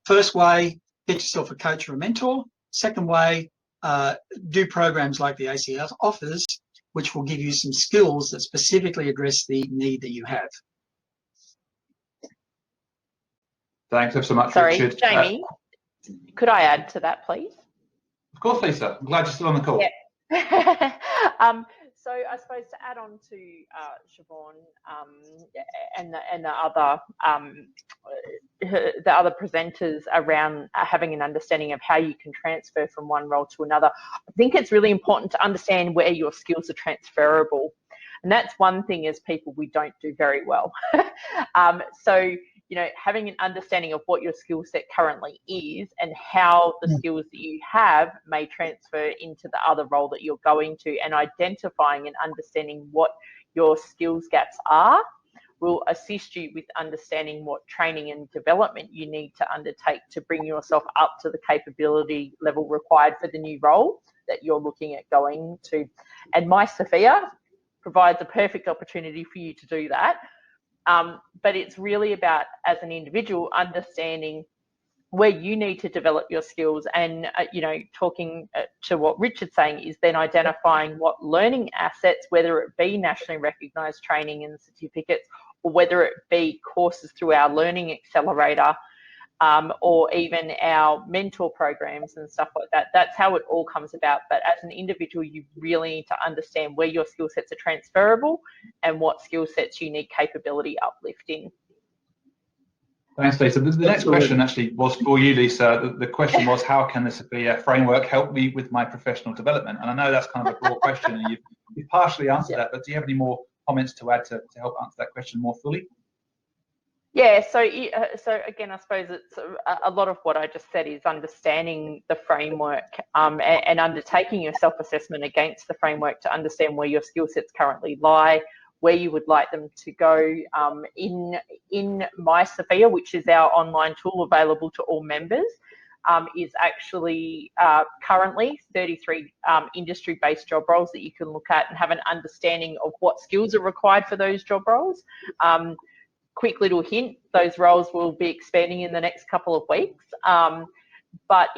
First way, get yourself a coach or a mentor. Second way, do programs like the ACS offers, which will give you some skills that specifically address the need that you have. Thanks ever so much, Sorry, Richard. Jamie, could I add to that, please? Of course, Lisa. I'm glad you're still on the call. Yeah. So I suppose to add on to Siobhan and the other presenters around having an understanding of how you can transfer from one role to another, I think it's really important to understand where your skills are transferable. And that's one thing as people we don't do very well. So, you know, having an understanding of what your skill set currently is and how the skills that you have may transfer into the other role that you're going to, and identifying and understanding what your skills gaps are will assist you with understanding what training and development you need to undertake to bring yourself up to the capability level required for the new role that you're looking at going to. And My Sophia provides a perfect opportunity for you to do that. But it's really about, as an individual, understanding where you need to develop your skills, and you know, talking to what Richard's saying is then identifying what learning assets, whether it be nationally recognised training and certificates, or whether it be courses through our learning accelerator, or even our mentor programs and stuff like that. That's how it all comes about. But as an individual, you really need to understand where your skill sets are transferable and what skill sets you need capability uplifting. Thanks, Lisa. The next question actually was for you, Lisa. The question was, how can the Sophia framework help me with my professional development? And I know that's kind of a broad question, and you've partially answered that, but do you have any more comments to add to help answer that question more fully? Yeah, so again, I suppose it's a lot of what I just said is understanding the framework and undertaking your self-assessment against the framework to understand where your skill sets currently lie, where you would like them to go. In My Sophia, which is our online tool available to all members, is actually currently 33 industry-based job roles that you can look at and have an understanding of what skills are required for those job roles. Quick little hint, those roles will be expanding in the next couple of weeks. But,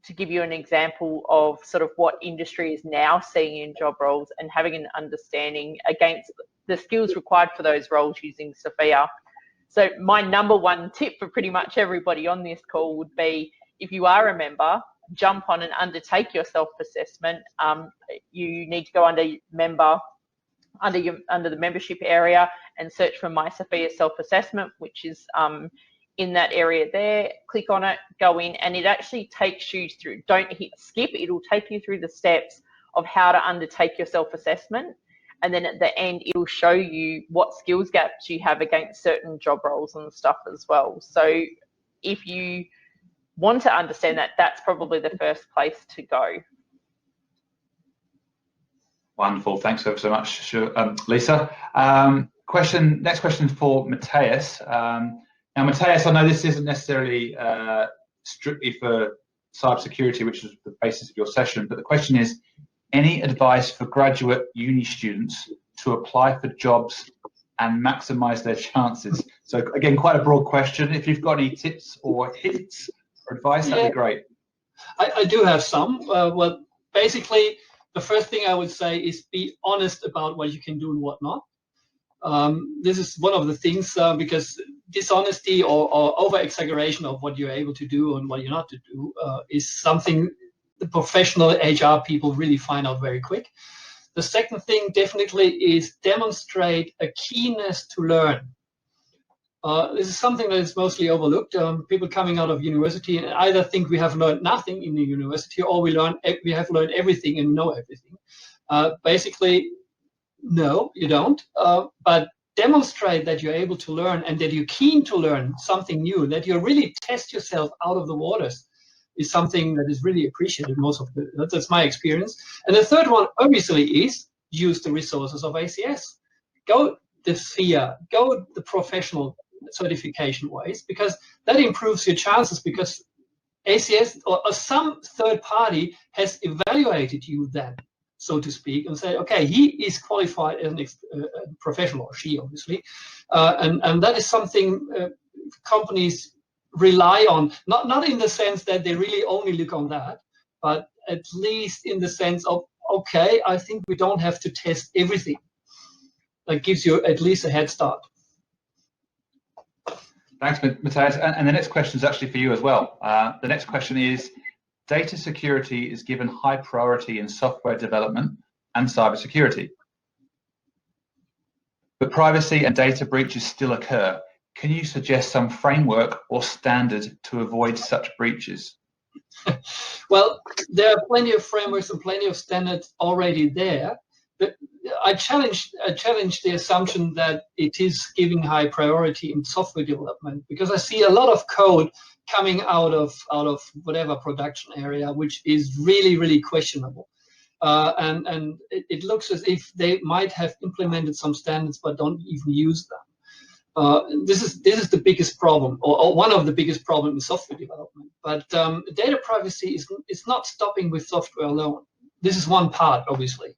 to give you an example of sort of what industry is now seeing in job roles and having an understanding against the skills required for those roles using Sophia. So my number one tip for pretty much everybody on this call would be, if you are a member, jump on and undertake your self-assessment. You need to go under the membership area and search for My Sophia self-assessment, which is in that area there. Click on it, go in, and it actually takes you through. Don't hit skip. It'll take you through the steps of how to undertake your self-assessment. And then at the end, it'll show you what skills gaps you have against certain job roles and stuff as well. So if you want to understand that, that's probably the first place to go. Wonderful. Thanks ever so much, Lisa. Next question for Matthias. Now, Matthias, I know this isn't necessarily strictly for cybersecurity, which is the basis of your session, but the question is, any advice for graduate uni students to apply for jobs and maximize their chances? So again, quite a broad question. If you've got any tips or hints or advice, that'd be great. I do have some. Well, basically, the first thing I would say is be honest about what you can do and what not. This is one of the things, because dishonesty or over-exaggeration of what you're able to do and what you're not to do is something the professional HR people really find out very quick. The second thing definitely is demonstrate a keenness to learn. This is something that is mostly overlooked. People coming out of university and either think we have learned nothing in the university or we have learned everything and know everything. Basically, no, you don't. But demonstrate that you're able to learn and that you're keen to learn something new, that you really test yourself out of the waters, is something that is really appreciated that's my experience. And the third one obviously is use the resources of ACS. Go the sphere, go the professional certification ways, because that improves your chances, because ACS or some third party has evaluated you then, so to speak, and say, okay, he is qualified as a professional, or she obviously, and that is something companies rely on, not in the sense that they really only look on that, but at least in the sense of, okay, I think we don't have to test everything. That gives you at least a head start. Thanks, Matthias. And the next question is actually for you as well. The next question is, data security is given high priority in software development and cybersecurity, but privacy and data breaches still occur. Can you suggest some framework or standard to avoid such breaches? Well, there are plenty of frameworks and plenty of standards already there. But I challenge the assumption that it is giving high priority in software development, because I see a lot of code coming out of whatever production area, which is really, really questionable. And it looks as if they might have implemented some standards but don't even use them. This is the biggest problem, or one of the biggest problems in software development. But data privacy is not stopping with software alone. This is one part, obviously.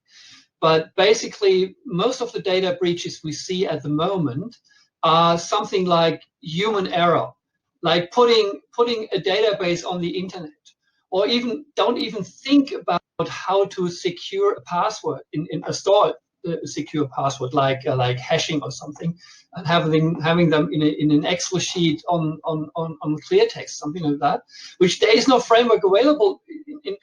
But basically, most of the data breaches we see at the moment are something like human error, like putting a database on the internet, or don't even think about how to secure a password in a store. Secure password like hashing or something, and having them in an Excel sheet on clear text, something like that, which there is no framework available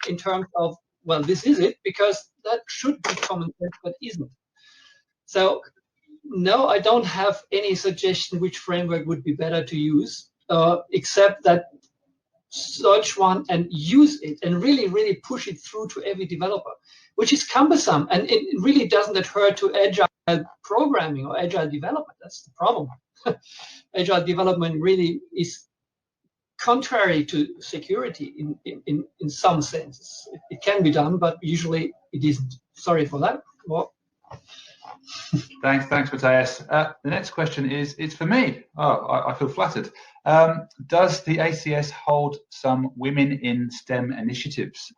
in terms of, well, this is it, because that should be common sense, but isn't. So no, I don't have any suggestion which framework would be better to use, except that search one and use it and really push it through to every developer, which is cumbersome, and it really doesn't adhere to agile programming or agile development. That's the problem. Agile development really is contrary to security in some senses. It can be done, but usually it isn't. Sorry for that. Well, Thanks, Matthias. The next question is for me. Oh, I feel flattered. Does the ACS hold some women in STEM initiatives?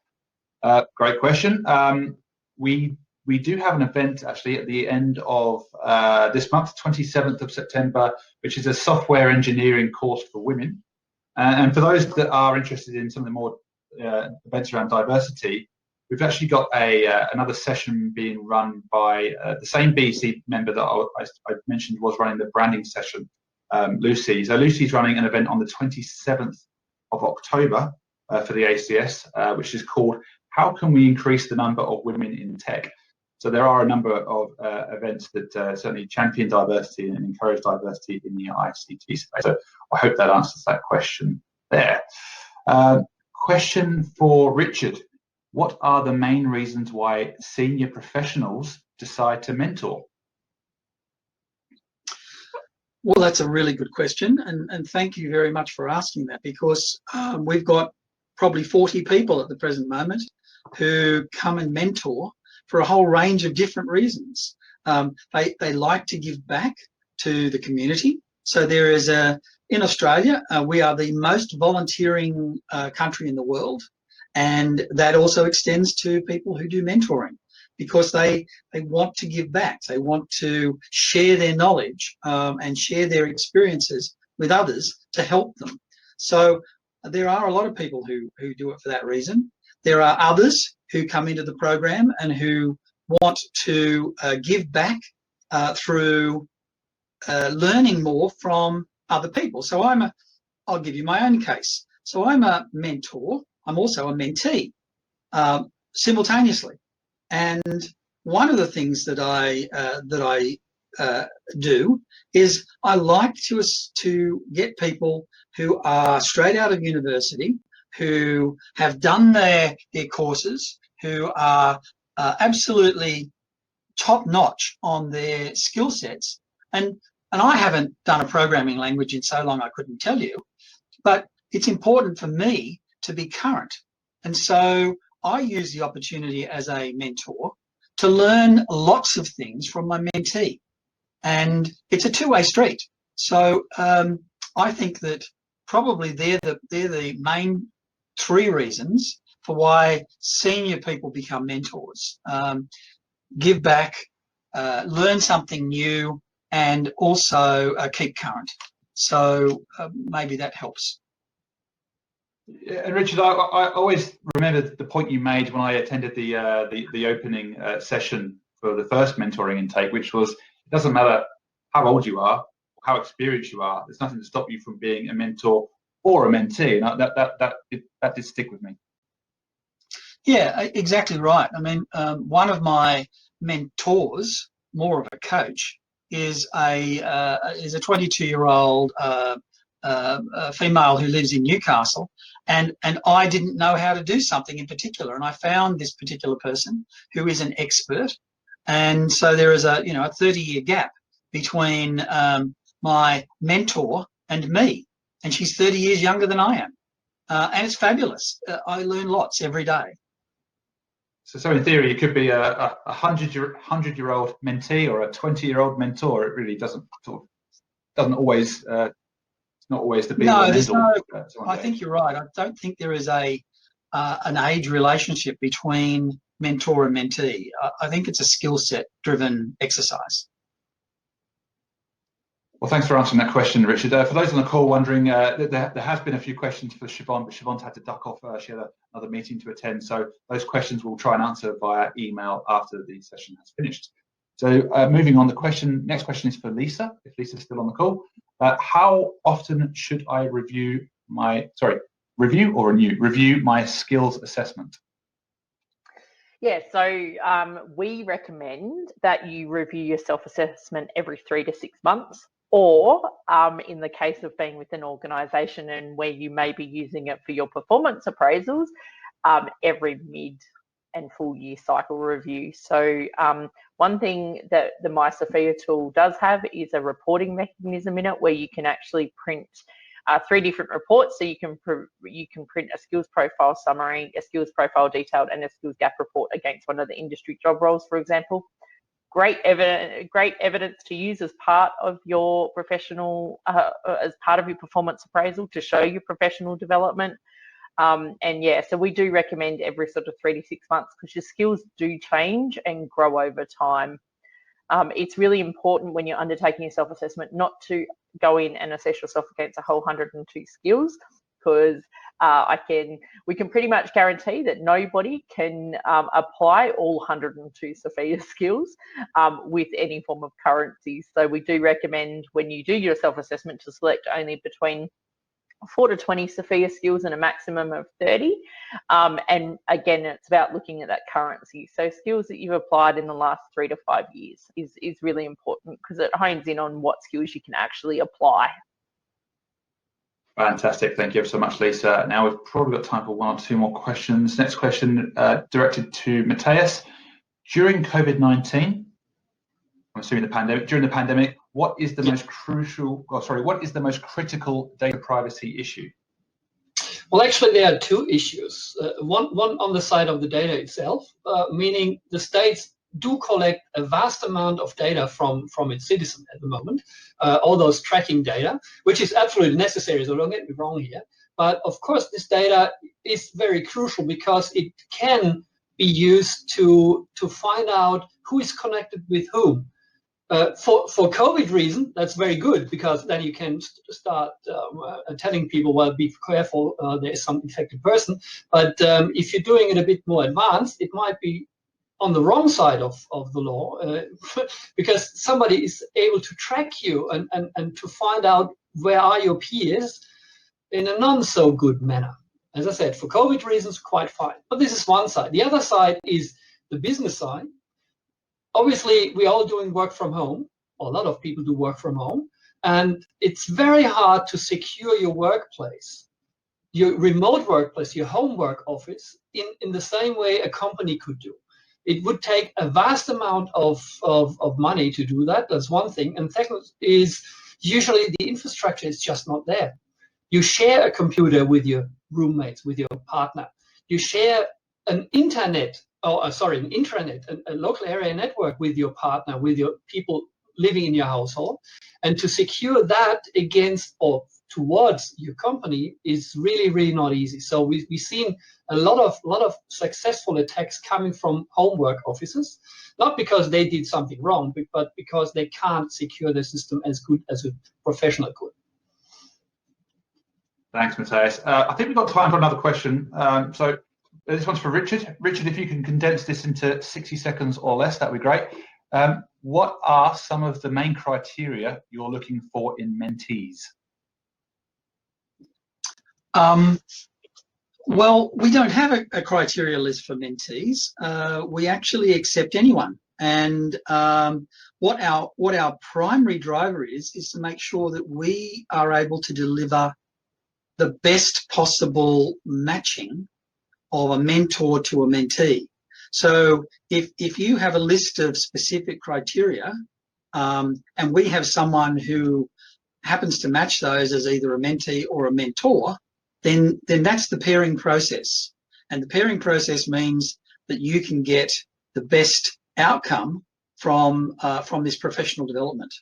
Great question. We do have an event actually at the end of this month, 27th of September, which is a software engineering course for women. And for those that are interested in some of the more events around diversity, we've actually got another session being run by the same BEC member that I mentioned was running the branding session, Lucy. So Lucy's running an event on the 27th of October for the ACS, which is called How Can We Increase the Number of Women in Tech? So there are a number of events that certainly champion diversity and encourage diversity in the ICT space. So I hope that answers that question there. Question for Richard. What are the main reasons why senior professionals decide to mentor? Well, that's a really good question, and thank you very much for asking that, because we've got probably 40 people at the present moment who come and mentor for a whole range of different reasons. They like to give back to the community. So there is in Australia, we are the most volunteering country in the world, and that also extends to people who do mentoring, because they want to give back. They want to share their knowledge and share their experiences with others to help them. So there are a lot of people who do it for that reason. There are others who come into the program and who want to give back through learning more from other people. So I'll give you my own case. So I'm a mentor. I'm also a mentee simultaneously. And one of the things that I do is I like to get people who are straight out of university, who have done their courses, who are absolutely top notch on their skill sets. And I haven't done a programming language in so long I couldn't tell you, but it's important for me to be current. And so I use the opportunity as a mentor to learn lots of things from my mentee. And it's a two-way street. So I think that probably they're the main three reasons for why senior people become mentors. Give back, learn something new, and also keep current. So maybe that helps. And Richard, I always remember the point you made when I attended the opening session for the first mentoring intake, which was, it doesn't matter how old you are, how experienced you are, there's nothing to stop you from being a mentor or a mentee. And that did stick with me. Yeah, exactly right. I mean, one of my mentors, more of a coach, is a 22-year-old female who lives in Newcastle, and I didn't know how to do something in particular, and I found this particular person who is an expert, and so there is a 30-year gap between my mentor and me, and she's 30 years younger than I am, and it's fabulous. I learn lots every day. So in theory, it could be a 100-year-old mentee or a 20-year-old mentor. It really doesn't always. It's not always the be all and end all. I think you're right. I don't think there is an age relationship between mentor and mentee. I think it's a skill set driven exercise. Well, thanks for answering that question, Richard. For those on the call wondering, there has been a few questions for Siobhan, but Siobhan's had to duck off. She had another meeting to attend, so those questions we'll try and answer via email after the session has finished. So moving on, next question is for Lisa, if Lisa's still on the call. How often should I review my skills assessment? Yeah, so we recommend that you review your self-assessment every 3 to 6 months, or in the case of being with an organisation and where you may be using it for your performance appraisals, every mid and full year cycle review. So one thing that the My Sophia tool does have is a reporting mechanism in it where you can actually print 3 different reports. So you can print a skills profile summary, a skills profile detailed, and a skills gap report against one of the industry job roles, for example. Great evidence to use as part of your professional, as part of your performance appraisal to show your professional development. And yeah, so we do recommend every sort of 3 to 6 months because your skills do change and grow over time. It's really important when you're undertaking your self-assessment not to go in and assess yourself against a whole 102 skills, because we can pretty much guarantee that nobody can apply all 102 Sophia skills with any form of currency. So we do recommend when you do your self-assessment to select only between 4 to 20 Sophia skills and a maximum of 30. And again, it's about looking at that currency. So skills that you've applied in the last 3 to 5 years is really important because it hones in on what skills you can actually apply. Fantastic. Thank you ever so much, Lisa. Now we've probably got time for 1 or 2 more questions. Next question directed to Matthias. During COVID-19, I'm assuming during the pandemic, what is the most critical data privacy issue? Well, actually, there are 2 issues. One on the side of the data itself, meaning the states do collect a vast amount of data from its citizens at the moment, all those tracking data, which is absolutely necessary, so don't get me wrong here. But of course, this data is very crucial because it can be used to find out who is connected with whom. For COVID reason, that's very good because then you can start telling people, well, be careful, there is some infected person. But if you're doing it a bit more advanced, it might be on the wrong side of the law because somebody is able to track you and to find out where are your peers in a non so good manner. As I said, for COVID reasons, quite fine. But this is one side. The other side is the business side. Obviously, we're all doing work from home, or a lot of people do work from home, and it's very hard to secure your workplace, your remote workplace, your home work office, in the same way a company could do. It would take a vast amount of money to do that. That's one thing. And second is usually the infrastructure is just not there. You share a computer with your roommates, with your partner. You share an intranet, a local area network with your partner, with your people living in your household. And to secure that against or towards your company is really, really not easy. So we've seen a lot of successful attacks coming from homework offices, not because they did something wrong, but because they can't secure the system as good as a professional could. Thanks, Matthias. I think we've got time for another question. So this one's for Richard. Richard, if you can condense this into 60 seconds or less, that'd be great. What are some of the main criteria you're looking for in mentees? Well, we don't have a criteria list for mentees. We actually accept anyone. And what our primary driver is to make sure that we are able to deliver the best possible matching of a mentor to a mentee. So if you have a list of specific criteria and we have someone who happens to match those as either a mentee or a mentor, then that's the pairing process. And the pairing process means that you can get the best outcome from this professional development.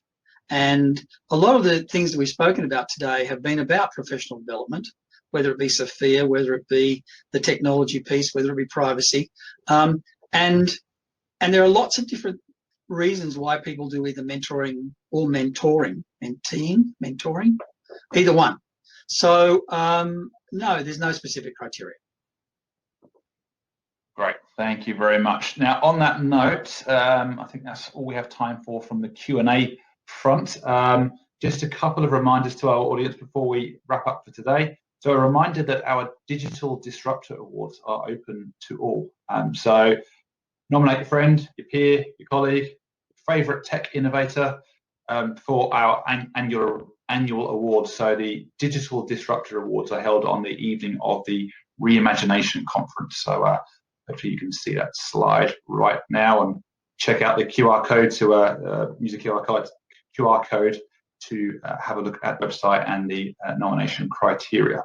And a lot of the things that we've spoken about today have been about professional development, whether it be Sophia, whether it be the technology piece, whether it be privacy. And there are lots of different reasons why people do either mentoring or mentoring, mentoring, either one. So no, there's no specific criteria. Great, thank you very much. Now, on that note, I think that's all we have time for from the Q&A front. Just a couple of reminders to our audience before we wrap up for today. So a reminder that our Digital Disruptor Awards are open to all. So Nominate your friend, your peer, your colleague, your favourite tech innovator for our annual awards. So the Digital Disruptor Awards are held on the evening of the Reimagination Conference. So hopefully you can see that slide right now and check out the QR code to use the QR code to have a look at the website and the nomination criteria.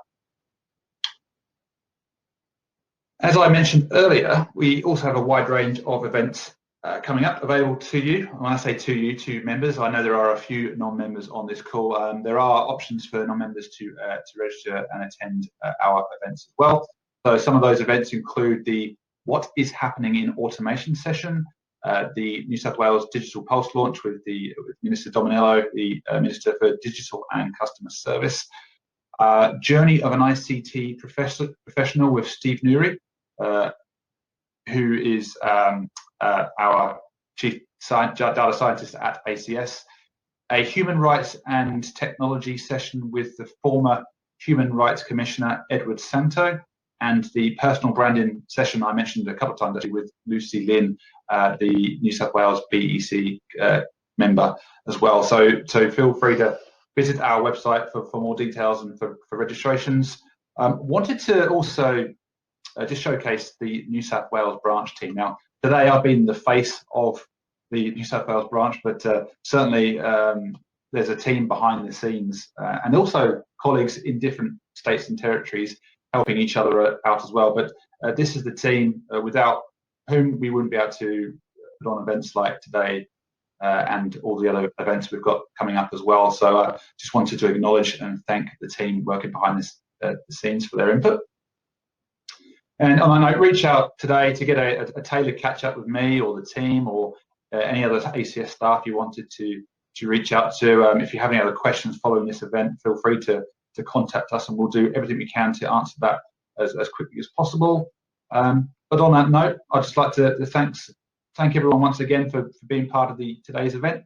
As I mentioned earlier, we also have a wide range of events coming up available to you. When I say to you, to members, I know there are a few non-members on this call. There are options for non-members to register and attend our events as well. So some of those events include the What is Happening in Automation session, the New South Wales Digital Pulse launch with Minister Dominello, the Minister for Digital and Customer Service, Journey of an ICT Professional with Steve Newry, who is our Chief Data Scientist at ACS, a Human Rights and Technology session with the former Human Rights Commissioner Edward Santo, and the personal branding session I mentioned a couple of times actually with Lucy Lynn, the New South Wales BEC member as well. So feel free to visit our website for more details and for registrations. Wanted to also just showcase the New South Wales branch team. Now, today I've been the face of the New South Wales branch, but certainly there's a team behind the scenes and also colleagues in different states and territories helping each other out as well. But this is the team without whom we wouldn't be able to put on events like today and all the other events we've got coming up as well. So just wanted to acknowledge and thank the team working behind the scenes for their input. And on that note, reach out today to get a tailored catch up with me or the team or any other ACS staff you wanted to reach out to. If you have any other questions following this event, feel free to contact us and we'll do everything we can to answer that as quickly as possible. But on that note, I'd just like to thank everyone once again for being part of today's event.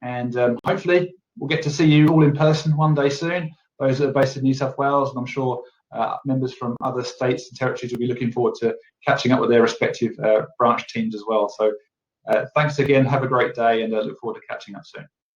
And hopefully we'll get to see you all in person one day soon, those that are based in New South Wales, and I'm sure members from other states and territories will be looking forward to catching up with their respective branch teams as well. So thanks again, have a great day, and look forward to catching up soon.